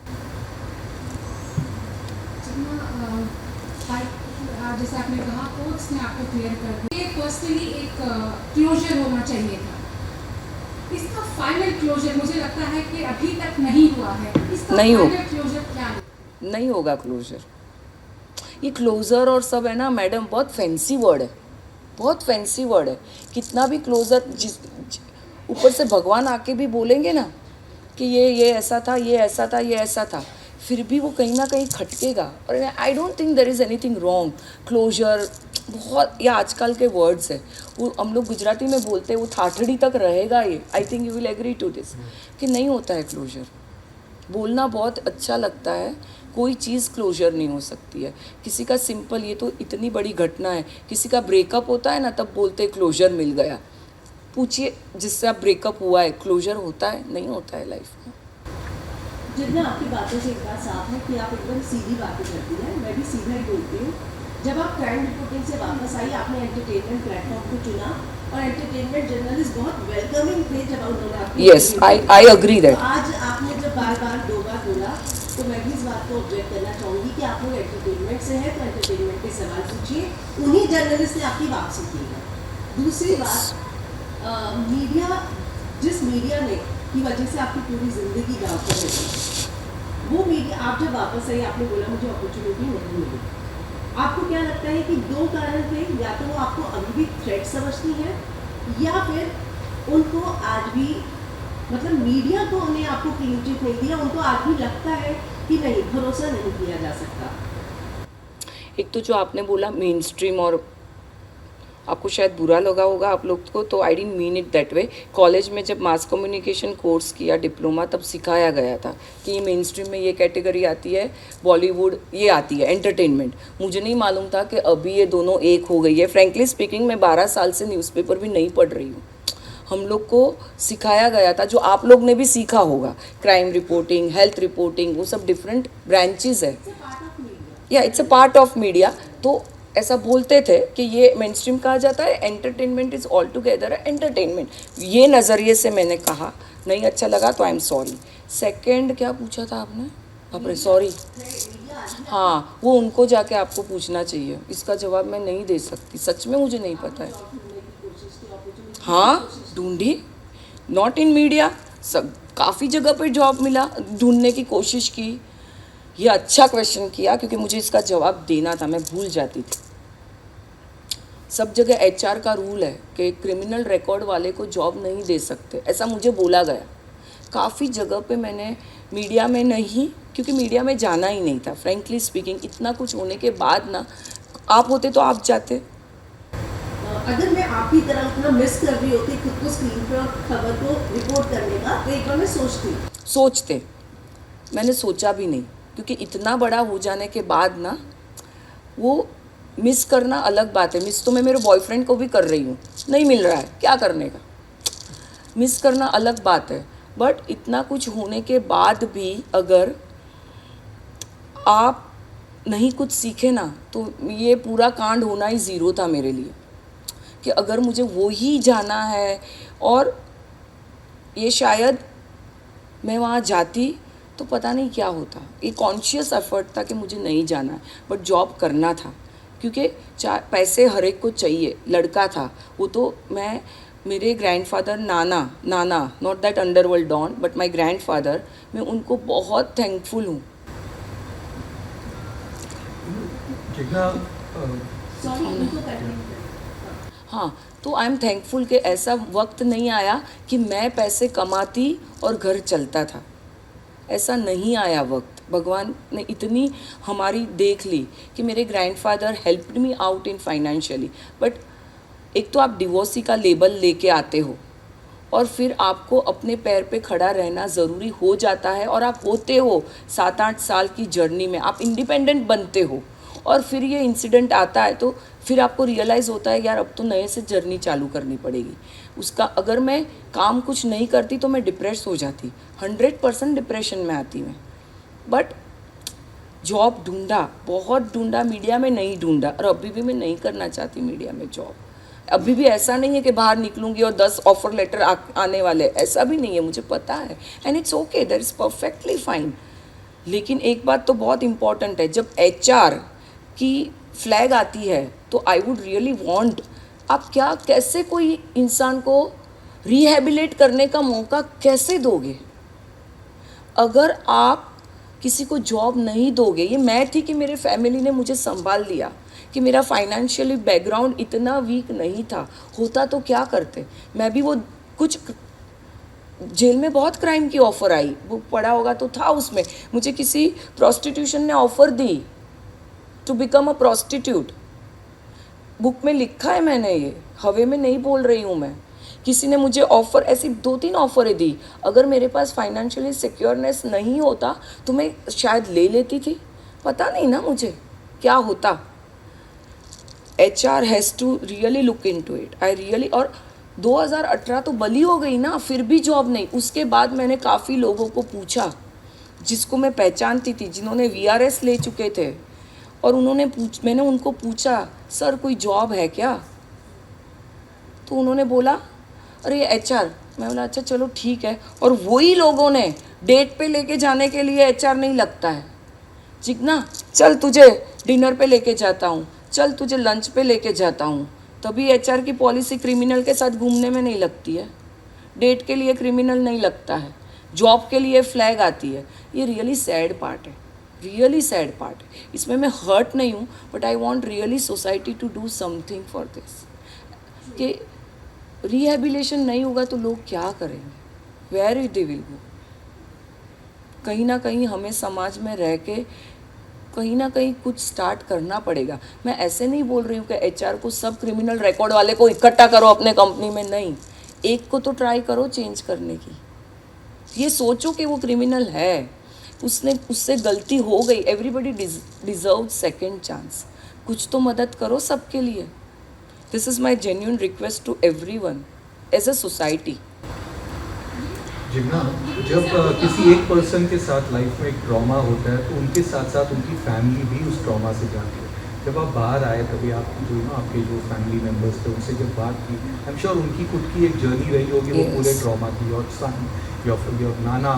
जैसे आपने कहा कोच ने आपको क्लियर कर दिया, पर्सनली एक क्लोजर होना चाहिए था, इसका फाइनल क्लोजर मुझे लगता है कि अभी तक नहीं हुआ है। इसका नहीं हो- फाइनल क्लोजर क्या है? नहीं होगा क्लोजर। ये क्लोजर और सब है ना मैडम, बहुत फैंसी वर्ड है, बहुत फैंसी वर्ड है। कितना भी क्लोजर ऊपर से भगवान आके भी बोलेंगे ना कि ये ऐसा था, ये ऐसा था, ये ऐसा था, फिर भी वो कहीं ना कहीं खटकेगा। और I don't think there is anything wrong. Closure बहुत ये आजकल के वर्ड्स है, वो हम लोग गुजराती में बोलते हैं, वो थाठड़ी तक रहेगा ये। I think you will agree to this कि नहीं होता है क्लोजर। बोलना बहुत अच्छा लगता है, कोई चीज़ क्लोजर नहीं हो सकती है। किसी का सिंपल, ये तो इतनी बड़ी घटना है, किसी का ब्रेकअप होता है ना तब बोलते क्लोजर मिल गया। पूछिए जिससे आप ब्रेकअप हुआ है, क्लोजर होता है? नहीं होता है लाइफ में। जितना आपकी बातों से एक बात साफ है कि आप एकदम सीधी बातें करती हैं, मैं भी सीधा ही बोलती हूँ। जब आप क्राइम रिपोर्टिंग से वापस आई, आपने एंटरटेनमेंट प्लेटफॉर्म को चुना और एंटरटेनमेंट जर्नलिस्ट बहुत वेलकमिंग थे जब उन्होंने आपकी Yes, I agree that. तो आज आपने जब बार बार दो बार बोला तो मैं भी इस बात को ऑब्जेक्ट करना चाहूँगी कि आप लोग एंटरटेनमेंट से हैं तो एंटरटेनमेंट के सवाल पूछिए, उन्हीं जर्नलिस्ट ने आपकी वापसी की है। दूसरी बात, मीडिया, जिस मीडिया ने की वजह से आपकी पूरी ज़िंदगी गाँव पर रही, वो मीडिया आप जब वापस आई आपने बोला मुझे अपॉर्चुनिटी नहीं मिली। आपको क्या लगता है कि दो कारण थे, या तो वो आपको अभी भी थ्रेट समझती हैं या फिर उनको आज भी, मतलब मीडिया को उन्हें आपको क्लीन चिट नहीं दिया, उनको आज भी लगता है कि नहीं, भरोसा नहीं किया जा सकता? एक तो जो आपने बोला मेन स्ट्रीम, और आपको शायद बुरा लगा होगा आप लोग को, तो I didn't mean it that way. College में जब मास कम्युनिकेशन कोर्स किया डिप्लोमा, तब सिखाया गया था कि ये मेन स्ट्रीम में ये कैटेगरी आती है, बॉलीवुड ये आती है, एंटरटेनमेंट। मुझे नहीं मालूम था कि अभी ये दोनों एक हो गई है। फ्रैंकली स्पीकिंग, मैं 12 साल से न्यूज़पेपर भी नहीं पढ़ रही हूँ। हम लोग को सिखाया गया था, जो आप लोग ने भी सीखा होगा, क्राइम रिपोर्टिंग, हेल्थ रिपोर्टिंग, वो सब डिफरेंट ब्रांचेस है, या it's a part of media. तो ऐसा बोलते थे कि ये मेन स्ट्रीम कहा जाता है, entertainment is all together entertainment. ये नज़रिए से मैंने कहा, नहीं अच्छा लगा तो आई एम सॉरी। सेकंड क्या पूछा था आपने? बापरे, सॉरी। हाँ, वो उनको जाके आपको पूछना चाहिए, इसका जवाब मैं नहीं दे सकती, सच में मुझे नहीं पता है। हाँ, ढूंढी, नॉट इन मीडिया, सब काफ़ी जगह पर जॉब मिला, ढूंढने की कोशिश की। ये अच्छा क्वेश्चन किया क्योंकि मुझे इसका जवाब देना था, मैं भूल जाती थी। सब जगह एचआर का रूल है कि क्रिमिनल रिकॉर्ड वाले को जॉब नहीं दे सकते, ऐसा मुझे बोला गया। काफ़ी जगह पे मैंने, मीडिया में नहीं, क्योंकि मीडिया में जाना ही नहीं था। फ्रैंकली स्पीकिंग, इतना कुछ होने के बाद ना, आप होते तो आप जाते। अगर मैं आपकी तरह उतना मिस कर रही होती खुद को स्क्रीन पर और खबर को रिपोर्ट करने का, तो एक बार मैं सोचते, मैंने सोचा भी नहीं, क्योंकि इतना बड़ा हो जाने के बाद ना, वो मिस करना अलग बात है। मिस तो मैं मेरे बॉयफ्रेंड को भी कर रही हूँ, नहीं मिल रहा है, क्या करने का। मिस करना अलग बात है, बट इतना कुछ होने के बाद भी अगर आप नहीं कुछ सीखे ना, तो ये पूरा कांड होना ही ज़ीरो था मेरे लिए। कि अगर मुझे वो ही जाना है, और ये शायद मैं वहाँ जाती तो पता नहीं क्या होता। ये कॉन्शियस एफर्ट था कि मुझे नहीं जाना है, बट जॉब करना था, क्योंकि पैसे हर एक को चाहिए। लड़का था वो, तो मैं, मेरे ग्रैंडफादर, नाना, not that underworld don, but my grandfather, मैं उनको बहुत थैंकफुल हूँ। हाँ, तो आई एम थैंकफुल कि ऐसा वक्त नहीं आया कि मैं पैसे कमाती और घर चलता था, ऐसा नहीं आया वक्त। भगवान ने इतनी हमारी देख ली कि मेरे grandfather helped me out in financially. But एक तो आप डिवोर्सी का लेबल लेके आते हो, और फिर आपको अपने पैर पे खड़ा रहना ज़रूरी हो जाता है, और आप होते हो 7-8 साल की जर्नी में, आप इंडिपेंडेंट बनते हो, और फिर ये इंसिडेंट आता है, तो फिर आपको रियलाइज़ होता है यार अब तो नए से जर्नी चालू करनी पड़ेगी। उसका अगर मैं काम कुछ नहीं करती तो मैं डिप्रेस हो जाती, 100% डिप्रेशन में आती मैं। बट जॉब ढूंढा, बहुत ढूंढा, मीडिया में नहीं ढूंढा, और अभी भी मैं नहीं करना चाहती मीडिया में जॉब। अभी भी ऐसा नहीं है कि बाहर निकलूंगी और 10 ऑफर लेटर आने वाले, ऐसा भी नहीं है, मुझे पता है, and it's okay, that is perfectly fine. लेकिन एक बात तो बहुत इम्पॉर्टेंट है, जब HR की फ्लैग आती है तो आई वुड रियली वांट, आप क्या कैसे कोई इंसान को रिहेबिलिट करने का मौका कैसे दोगे? अगर आप किसी को जॉब नहीं दोगे, ये मैं थी कि मेरे फैमिली ने मुझे संभाल लिया, कि मेरा फाइनेंशियली बैकग्राउंड इतना वीक नहीं था, होता तो क्या करते, मैं भी वो कुछ जेल में बहुत क्राइम की ऑफ़र आई, वो पढ़ा होगा तो था उसमें, मुझे किसी प्रोस्टिट्यूशन ने ऑफ़र दी to become a prostitute, book में लिखा है मैंने, ये हवे में नहीं बोल रही हूँ मैं। किसी ने मुझे ऑफ़र, ऐसी 2-3 ऑफ़रें दी, अगर मेरे पास फाइनेंशियली सिक्योरनेस नहीं होता तो मैं शायद ले लेती थी, पता नहीं ना मुझे क्या होता। HR has to really look into it, I really. और 2018 तो बली हो गई ना, फिर भी जॉब नहीं। उसके बाद मैंने काफ़ी लोगों को पूछा जिसको मैं पहचानती थी, जिन्होंने VRS ले चुके थे, और मैंने उनको पूछा, सर कोई जॉब है क्या? तो उन्होंने बोला, अरे HR। मैं बोला अच्छा चलो ठीक है। और वही लोगों ने डेट पे लेके जाने के लिए HR नहीं लगता है, जिग्ना चल तुझे डिनर पे लेके जाता हूँ, चल तुझे लंच पे लेके जाता हूँ, तभी HR की पॉलिसी क्रिमिनल के साथ घूमने में नहीं लगती है, डेट के लिए क्रिमिनल नहीं लगता है, जॉब के लिए फ्लैग आती है। ये रियली सैड पार्ट है, रियली सैड पार्ट है। इसमें मैं हर्ट नहीं हूँ, but I want really society to do something for this, कि रिहेबिलिटेशन नहीं होगा तो लोग क्या करेंगे, वेयर दे विल गो। कहीं ना कहीं हमें समाज में रह के कहीं ना कहीं कुछ स्टार्ट करना पड़ेगा। मैं ऐसे नहीं बोल रही हूँ कि HR को सब क्रिमिनल रिकॉर्ड वाले को इकट्ठा करो अपने कंपनी में, नहीं, एक को तो ट्राई करो चेंज करने की। ये सोचो कि वो क्रिमिनल है, उससे गलती हो गई, एवरीबडी डिजर्व सेकेंड चांस, कुछ तो मदद करो सबके लिए। This is my genuine request to everyone as a society. Jigna, जब किसी एक पर्सन के साथ लाइफ में एक ट्रॉमा होता है तो उनके साथ साथ उनकी फैमिली भी उस ट्रॉमा से जाती है। जब आप बाहर आए तभी आप आपके जो फैमिली मेम्बर्स थे उनसे जब बात की, आई एम श्योर उनकी खुद की एक जर्नी रही होगी वो पूरे ट्रॉमा की, और सन your Nana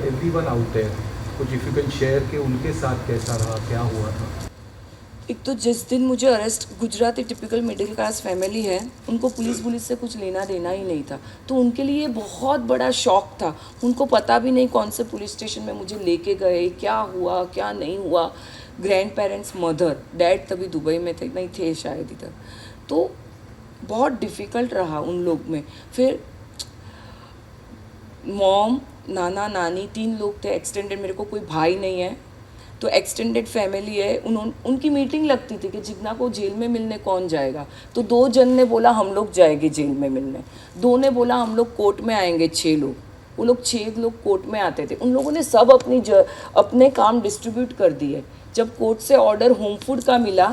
everyone out there, कुछ इफ यू कैन शेयर कि उनके साथ कैसा रहा, क्या हुआ था। एक तो जिस दिन मुझे arrest, Gujarati typical middle class family है, उनको पुलिस से कुछ लेना देना ही नहीं था, तो उनके लिए बहुत बड़ा शॉक था। उनको पता भी नहीं कौन से पुलिस स्टेशन में मुझे लेके गए, क्या हुआ क्या नहीं हुआ। ग्रैंड पेरेंट्स, मदर, डैड तभी दुबई में थे, नहीं थे शायद इधर, तो बहुत डिफ़िकल्ट रहा उन लोग में। फिर मॉम, नाना, नानी, 3 लोग थे एक्सटेंडेड, मेरे को कोई भाई नहीं है, तो एक्सटेंडेड फैमिली है। उनकी मीटिंग लगती थी कि जिग्ना को जेल में मिलने कौन जाएगा, तो 2 जन ने बोला हम लोग जाएंगे जेल में मिलने, 2 ने बोला हम लोग कोर्ट में आएंगे, 6 लोग, वो लोग 6 लोग कोर्ट में आते थे। उन लोगों ने सब अपने काम डिस्ट्रीब्यूट कर दिए। जब कोर्ट से ऑर्डर होम फूड का मिला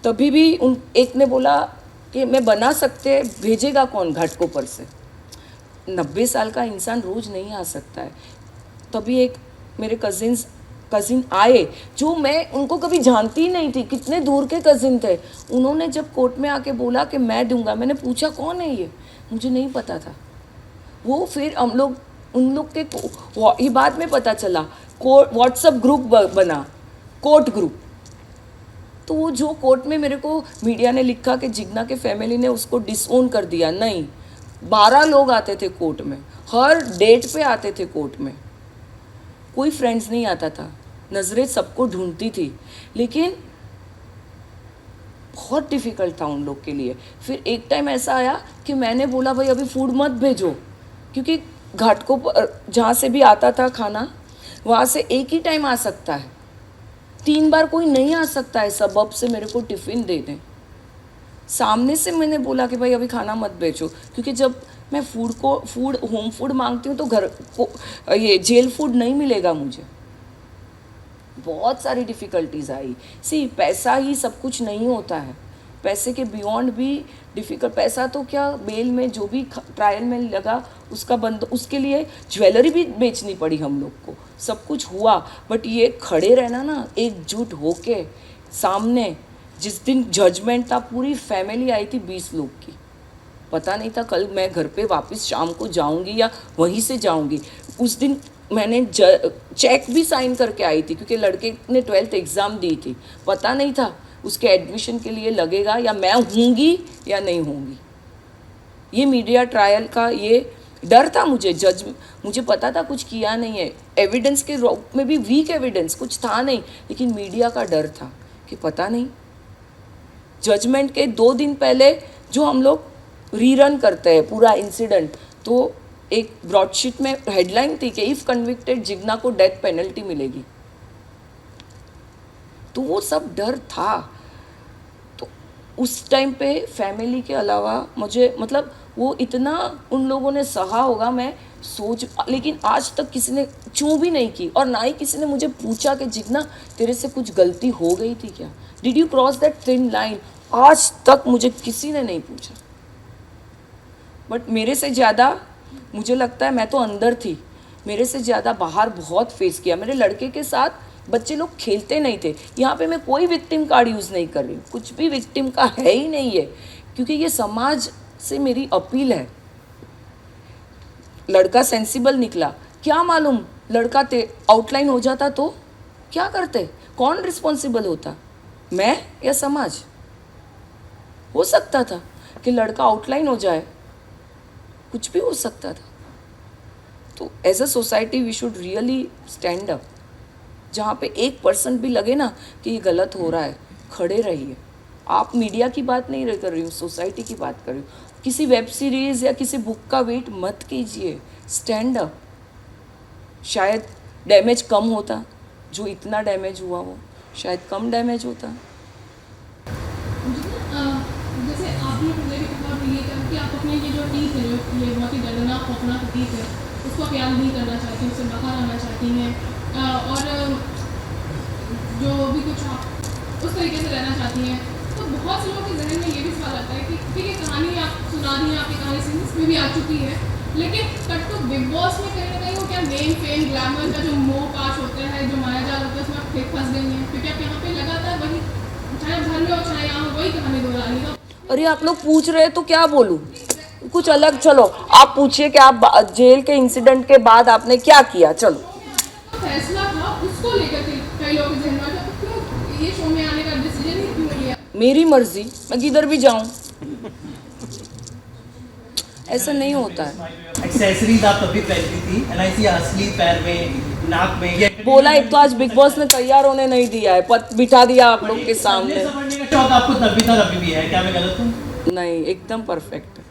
तभी भी एक ने बोला कि मैं बना सकते, भेजेगा कौन घाटकोपर से, 90 साल का इंसान रोज़ नहीं आ सकता है। तभी एक मेरे कज़िन आए, जो मैं उनको कभी जानती ही नहीं थी, कितने दूर के कज़िन थे। उन्होंने जब कोर्ट में आके बोला कि मैं दूंगा, मैंने पूछा कौन है ये, मुझे नहीं पता था। वो फिर उन लोग के ये बाद में पता चला, व्हाट्सएप ग्रुप बना, कोर्ट ग्रुप। तो वो जो कोर्ट में मेरे को मीडिया ने लिखा कि जिग्ना के फैमिली ने उसको डिसओन कर दिया, नहीं, 12 लोग आते थे कोर्ट में, हर डेट पे आते थे कोर्ट में, कोई फ्रेंड्स नहीं आता था, नज़रें सबको ढूंढती थी, लेकिन बहुत डिफ़िकल्ट था उन लोग के लिए। फिर एक टाइम ऐसा आया कि मैंने बोला भाई अभी फूड मत भेजो, क्योंकि घाटकोपर जहाँ से भी आता था खाना, वहाँ से एक ही टाइम आ सकता है, 3 बार कोई नहीं आ सकता है सबब से मेरे को टिफ़िन दे दें। सामने से मैंने बोला कि भाई अभी खाना मत बेचो, क्योंकि जब मैं होम फूड मांगती हूँ तो घर को ये जेल फूड नहीं मिलेगा मुझे। बहुत सारी डिफ़िकल्टीज़ आई। पैसा ही सब कुछ नहीं होता है, पैसे के बियॉन्ड भी डिफ़िकल्ट। पैसा तो क्या, बेल में जो भी ट्रायल में लगा उसका उसके लिए ज्वेलरी भी बेचनी पड़ी हम लोग को, सब कुछ हुआ। बट ये खड़े रहना ना, एकजुट होके सामने, जिस दिन जजमेंट था पूरी फैमिली आई थी 20 लोग की, पता नहीं था कल मैं घर पे वापस शाम को जाऊंगी या वहीं से जाऊंगी। उस दिन मैंने चेक भी साइन करके आई थी क्योंकि लड़के ने 12th एग्ज़ाम दी थी, पता नहीं था उसके एडमिशन के लिए लगेगा या मैं होंगी या नहीं होंगी। ये मीडिया ट्रायल का ये डर था मुझे पता था कुछ किया नहीं है, एविडेंस के रूप में भी वीक एविडेंस कुछ था नहीं, लेकिन मीडिया का डर था कि पता नहीं। जजमेंट के 2 दिन पहले जो हम लोग रीरन करते हैं पूरा इंसिडेंट, तो एक ब्रॉडशीट में हेडलाइन थी कि इफ़ कन्विक्टेड जिग्ना को डेथ पेनल्टी मिलेगी। तो वो सब डर था। तो उस टाइम पे फैमिली के अलावा मुझे मतलब वो इतना उन लोगों ने सहा होगा मैं लेकिन आज तक किसी ने चूं भी नहीं की और ना ही किसी ने मुझे पूछा कि जिग्ना तेरे से कुछ गलती हो गई थी क्या, did you cross that thin line. आज तक मुझे किसी ने नहीं पूछा। बट मेरे से ज़्यादा मुझे लगता है मैं तो अंदर थी, मेरे से ज़्यादा बाहर बहुत फेस किया। मेरे लड़के के साथ बच्चे लोग खेलते नहीं थे। यहाँ पे मैं कोई विक्टिम कार्ड यूज़ नहीं कर रही हूँ, कुछ भी विक्टिम का है ही नहीं है, क्योंकि ये समाज से मेरी अपील है। लड़का सेंसिबल निकला, क्या मालूम लड़का आउटलाइन हो जाता तो क्या करते, कौन रिस्पॉन्सिबल होता, मैं या समाज। हो सकता था कि लड़का आउटलाइन हो जाए, कुछ भी हो सकता था। तो as a society we should really stand up. जहाँ पे 1% भी लगे ना कि ये गलत हो रहा है, खड़े रहिए। आप मीडिया की बात नहीं कर रही हूँ, सोसाइटी की बात कर रही हूँ। किसी वेब सीरीज़ या किसी बुक का वेट मत कीजिए, स्टैंड अप। शायद डैमेज कम होता, जो इतना डैमेज हुआ वो शायद कम डैमेज होता। जैसे आपने पहले भी कहा ये कि आप अपने ये जो टीथ है, जो ये बहुत ही दर्दनाक खौफनाक टीथ है, उसको आप याद नहीं करना चाहती, उससे बाहर आना चाहती हैं, और जो भी कुछ आप उस तरीके से रहना चाहती हैं। तो बहुत से लोगों के जहन में ये भी सवाल आता है कि ठीक है, कहानी आप सुना रही हैं, आपकी कहानी सीरीज में भी आ चुकी है, लेकिन कट तो बिग बॉस में कहीं ना कहीं वो क्या नेम फेम ग्लैमर का जो मोह पाश होता है, जो मायाजाल होता है, उसमें आप फिर फंस गई हैं, क्योंकि आप यहाँ पे लगातार वही, चाहे घर में हो चाहे यहाँ हो, वही कहानी दोहरा रही है। अरे आप लोग पूछ रहे तो क्या बोलूं, कुछ अलग। चलो आप पूछिए कि आप जेल के इंसिडेंट के बाद आपने क्या किया। चलो फैसला था उसको लेकर के कई लोगों के जहन में था, तो क्यों ये शो में आने का डिसीजन ही क्यों लिया? मेरी मर्जी, मैं किधर भी जाऊं, ऐसा नहीं होता है। एक्सेसरीज आप तभी पहनती थी, एलआईसी असली पैर में, नाक में, ये बोला एक तो आज बिग बॉस ने तैयार होने नहीं दिया है, बिठा दिया आप लोग के सामने। समझने का शौक आपको तभी था, अभी भी है, क्या मैं गलत हूँ? नहीं, एकदम परफेक्ट है।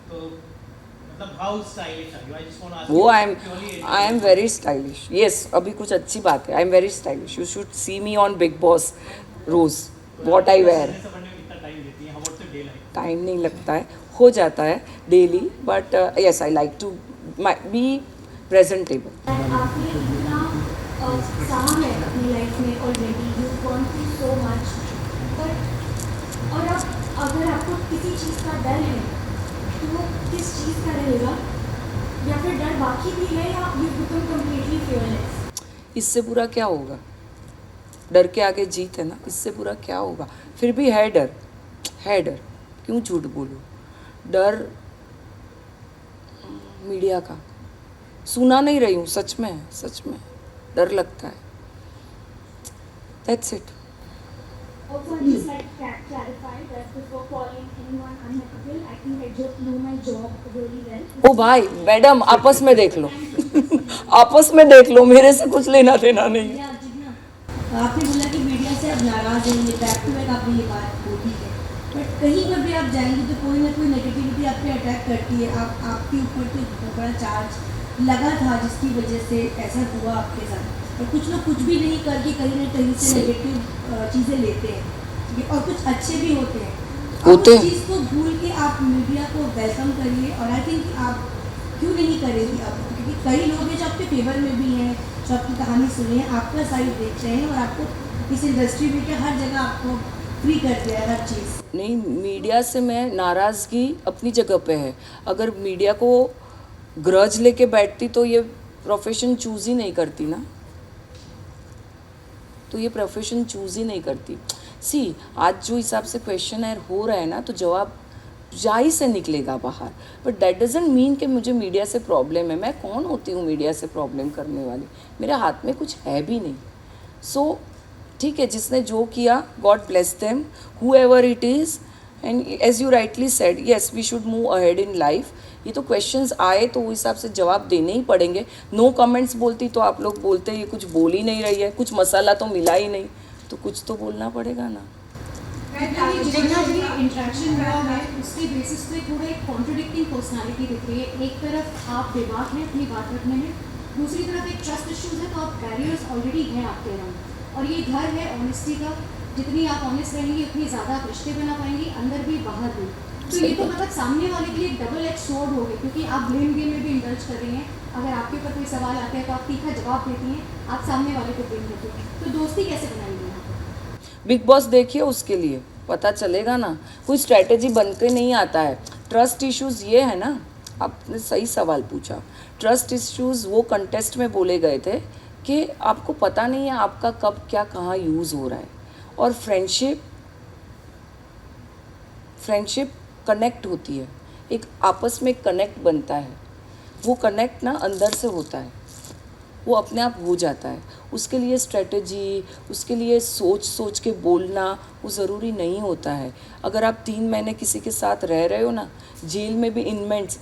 How stylish are you? I just want to ask वो you. I am very stylish. Yes, अभी कुछ अच्छी बात है। I am very stylish. You should see me on Big Boss Rose. What I wear. Time नहीं लगता है, हो जाता है daily, but yes, I like to be presentable. आपने इतना सहा है अपनी लाइफ में already, you gone through so much, but और अब अगर आपको किसी चीज़ का डर है तो वो किस चीज़ का रहेगा, या फिर डर बाकी भी है, या यू बिकम कंप्लीटली फियरलेस? इससे बुरा क्या होगा, डर के आगे जीत है ना, इससे बुरा क्या होगा। फिर भी है डर, क्यों झूठ बोलूँ। डर मीडिया का सुना नहीं रही हूँ, सच में डर लगता है। That's it. Also, I'd just like to clarify that before calling anyone unethical, I think I just know my job really well. ओ भाई मैडम, आपस में देख लो आपस में देख लो, मेरे से कुछ लेना देना नहीं है। आपने बोला कि मीडिया से आप नाराज हैं, ये बैक टू बैक आपने ये बात होती है, बट कहीं पर भी आप जाएंगे तो कोई ना कोई नेगेटिविटी आप पे अटैक करती है। आपके ऊपर तो बहुत बड़ा चार्ज लगा था जिसकी वजह से ऐसा हुआ आपके साथ, और कुछ लोग कुछ भी नहीं करके कहीं ना कहीं से नेगेटिव चीज़ें लेते हैं, और कुछ अच्छे भी होते हैं। उस चीज़ को भूल के आप मीडिया को वेलकम करिए, और आई थिंक आप क्यों नहीं करेंगी अब, क्योंकि कई लोग हैं जो आपके फेवर में भी हैं, जो आपकी कहानी सुनी है, आपका साइड देख रहे हैं, और आपको इस इंडस्ट्री में क्या हर जगह आपको फ्री कर दिया है हर चीज़। नहीं, मीडिया से मैं नाराज़गी अपनी जगह पे है। अगर मीडिया को ग्रज लेके बैठती तो ये प्रोफेशन चूज़ ही नहीं करती ना, तो ये प्रोफेशन चूज़ ही नहीं करती। सी आज जो हिसाब से क्वेश्चन हो रहा है ना, तो जवाब जाही से निकलेगा बाहर, बट दैट डजेंट मीन कि मुझे मीडिया से प्रॉब्लम है। मैं कौन होती हूँ मीडिया से प्रॉब्लम करने वाली? मेरे हाथ में कुछ है भी नहीं। सो ठीक है, जिसने जो किया, God bless them, whoever it is, and as you rightly said, yes we should move ahead in life. ये तो क्वेश्चंस आए तो उस हिसाब से जवाब देने ही पड़ेंगे। नो कमेंट्स बोलती तो आप लोग बोलते ये कुछ बोल ही नहीं रही है, कुछ मसाला तो मिला ही नहीं, तो कुछ तो बोलना पड़ेगा ना। जितना भी इंटरेक्शन हुआ है उसके बेसिस पे थोड़ा एक कॉन्ट्रडिक्टिंग पर्सनालिटी दिख रही है। एक तरफ आप बेबाक हैं अपनी बात रखने में, दूसरी तरफ एक ट्रस्ट इश्यूज है, तो आप बैरियर्स ऑलरेडी हैं आपके अराउंड, और ये घर है ऑनेस्टी का। जितनी आप ऑनेस्ट रहेंगी उतनी ज़्यादा आप रिश्ते बना पाएंगी, अंदर भी बाहर भी। तो ये तो मतलब सामने वाले के लिए डबल एज स्वॉर्ड हो गई, क्योंकि आप ब्लेम गेम में भी इंडल्ज कर रही हैं। अगर आपके ऊपर कोई सवाल आता है तो आप तीखा जवाब देती हैं, आप सामने वाले को ब्लेम करती हैं, तो दोस्ती कैसे बनाएंगे? बिग बॉस देखिए, उसके लिए पता चलेगा ना। कोई स्ट्रैटेजी बन के नहीं आता है। ट्रस्ट इश्यूज़ ये है ना, आपने सही सवाल पूछा। ट्रस्ट इश्यूज़ वो कंटेस्ट में बोले गए थे कि आपको पता नहीं है आपका कब क्या कहाँ यूज़ हो रहा है, और फ्रेंडशिप कनेक्ट होती है, एक आपस में कनेक्ट बनता है। वो कनेक्ट ना अंदर से होता है, वो अपने आप हो जाता है। उसके लिए स्ट्रेटजी, उसके लिए सोच के बोलना वो ज़रूरी नहीं होता है। अगर आप 3 महीने किसी के साथ रह रहे हो ना, जेल में भी इनमेट्स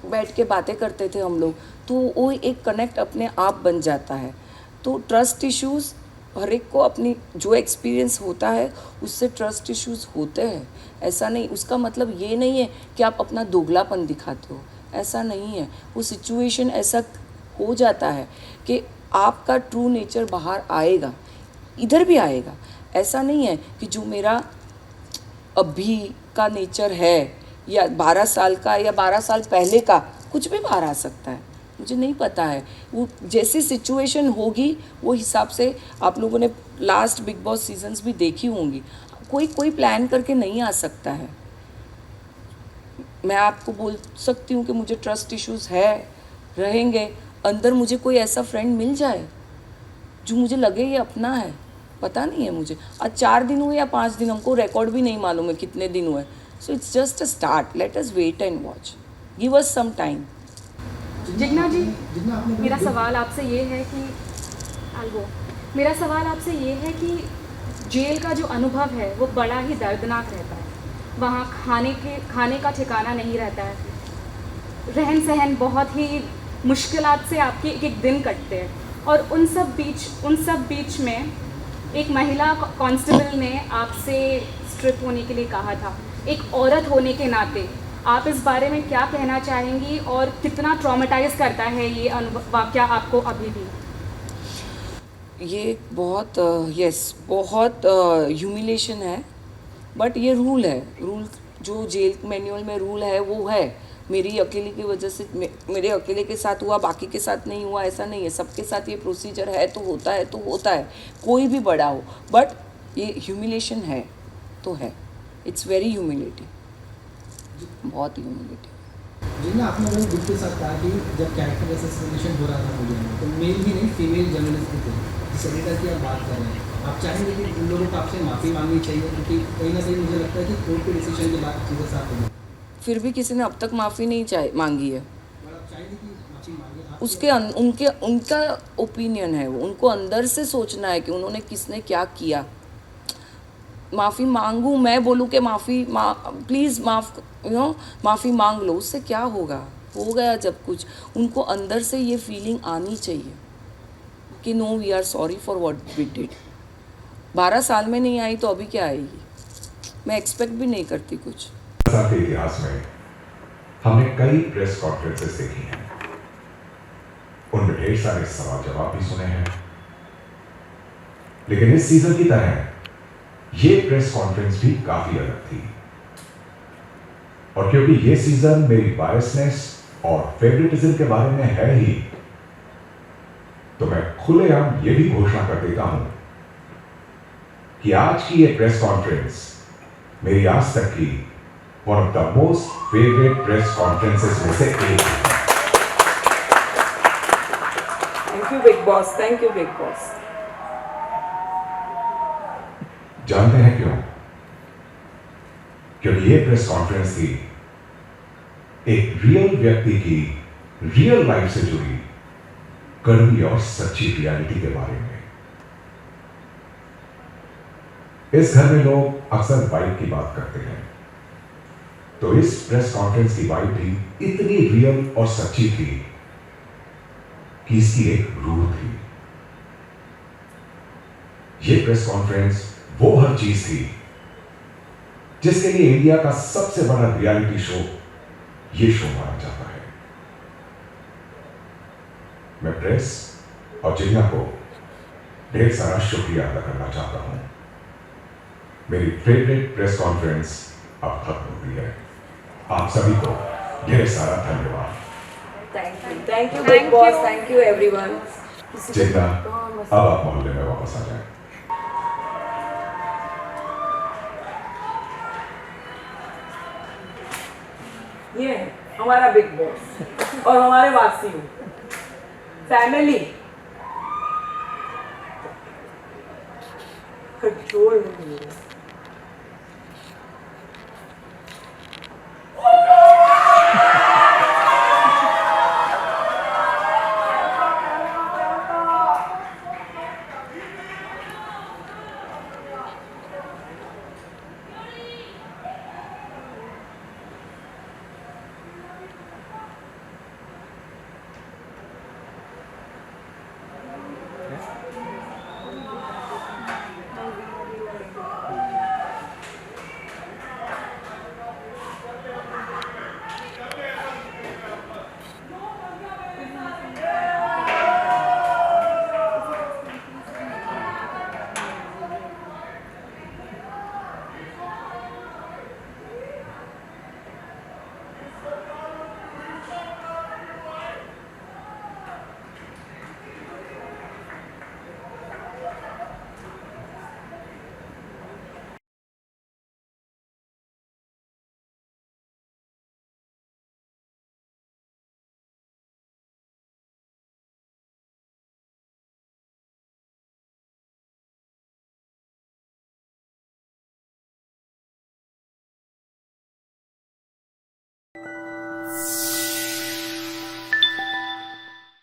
बैठ के बातें करते थे हम लोग, तो वो एक कनेक्ट अपने आप बन जाता है। तो ट्रस्ट इश्यूज़ हर एक को अपनी जो एक्सपीरियंस होता है उससे ट्रस्ट इश्यूज़ होते हैं। ऐसा नहीं, उसका मतलब ये नहीं है कि आप अपना दोगलापन दिखाते हो, ऐसा नहीं है। वो सिचुएशन ऐसा हो जाता है कि आपका ट्रू नेचर बाहर आएगा, इधर भी आएगा। ऐसा नहीं है कि जो मेरा अभी का नेचर है या 12 साल का या 12 साल पहले का, कुछ भी बाहर आ सकता है। मुझे नहीं पता है, वो जैसी सिचुएशन होगी वो हिसाब से। आप लोगों ने लास्ट बिग बॉस सीजन्स भी देखी होंगी, कोई प्लान करके नहीं आ सकता है। मैं आपको बोल सकती हूँ कि मुझे ट्रस्ट इश्यूज़ है, रहेंगे। अंदर मुझे कोई ऐसा फ्रेंड मिल जाए जो मुझे लगे ये अपना है, पता नहीं है मुझे। आज 4 दिन हुए या 5 दिन, हमको रिकॉर्ड भी नहीं मालूम है कितने दिन हुए। So it's just a start, let us wait and watch, give us some time. Jigna ji, मेरा सवाल आपसे ये है कि मेरा सवाल आपसे ये है कि जेल का जो अनुभव है वो बड़ा ही दर्दनाक रहता है। वहाँ खाने का ठिकाना नहीं रहता है, रहन सहन बहुत ही मुश्किलात से आपके एक दिन कटते हैं, और उन सब बीच में एक महिला कांस्टेबल ने आपसे स्ट्रिप होने के लिए कहा था। एक औरत होने के नाते आप इस बारे में क्या कहना चाहेंगी, और कितना ट्रॉमेटाइज करता है ये वाक़या आपको अभी भी? ये बहुत बहुत ह्यूमिलेशन है, बट ये रूल है। रूल जो जेल मैनुअल में रूल है वो है। मेरी अकेले की वजह से, मेरे अकेले के साथ हुआ, बाकी के साथ नहीं हुआ, ऐसा नहीं है। सबके साथ ये प्रोसीजर है तो होता है, कोई भी बड़ा हो, बट ये ह्यूमिलेशन है तो है। इट्स वेरी ह्यूमिलेटिंग, बहुत ह्यूमिलेटिंग। जिन्ना आपने लोग ग्रुप के साथ कहा कि जब कैरेक्टर असैसिनेशन हो रहा था मीडिया में, तो मेल ही नहीं फीमेल जर्नलिस्ट भी थे, जिस एडिटर की आप बात कर रहे हैं। आप चाहेंगे कि उन लोगों को आपसे माफ़ी मांगनी चाहिए, क्योंकि कहीं ना कहीं मुझे लगता है कि कोर्ट के डिसीजन के बाद चीज़ें साफ होंगी। फिर भी किसी ने अब तक माफ़ी नहीं मांगी है। उसके उनका ओपिनियन है, वो उनको अंदर से सोचना है कि उन्होंने किसने क्या किया। माफ़ी मांगूं, मैं बोलूं कि प्लीज़ माफ़ी मांग लो, उससे क्या होगा? हो गया जब कुछ, उनको अंदर से ये फीलिंग आनी चाहिए कि no we are sorry for what we did. 12 साल में नहीं आई तो अभी क्या आएगी? मैं एक्सपेक्ट भी नहीं करती कुछ। के इतिहास में हमने कई प्रेस कॉन्फ्रेंसेस देखी हैं, उनमें ढेर सारे सवाल जवाब भी सुने हैं, लेकिन इस सीजन की तरह ये प्रेस कॉन्फ्रेंस भी काफी अलग थी। और क्योंकि ये सीजन मेरी बायसनेस और फेवरेटिज्म के बारे में है ही, तो मैं खुलेआम ये भी घोषणा कर देता हूं कि आज की ये प्रेस कॉन्फ्रेंस मेरी आज तक की one of the most favorite press conferences में से एक है। Thank you Big Boss, thank you Big Boss। जानते हैं क्यों? क्योंकि ये प्रेस कॉन्फ्रेंस थी एक रियल व्यक्ति की रियल लाइफ से जुड़ी कड़वी और सच्ची रियलिटी के बारे में। इस घर में लोग अक्सर वाइब की बात करते हैं, तो इस प्रेस कॉन्फ्रेंस की वाइब भी इतनी रियल और सच्ची थी कि इसकी एक रूह थी। ये प्रेस कॉन्फ्रेंस वो हर चीज थी जिसके लिए इंडिया का सबसे बड़ा रियलिटी शो ये शो माना जाता है। मैं प्रेस और जिन्ना को ढेर सारा शुक्रिया अदा करना चाहता हूं। मेरी फेवरेट प्रेस कॉन्फ्रेंस अब खत्म हो गई है। आप सभी को ढेर सारा धन्यवाद। Thank you big boss, thank you everyone. Jinna, अब आप मोहल्ले में वापस आ जाएं। ये है हमारा बिग बॉस और हमारे वासियों फैमिली कंट्रोल में।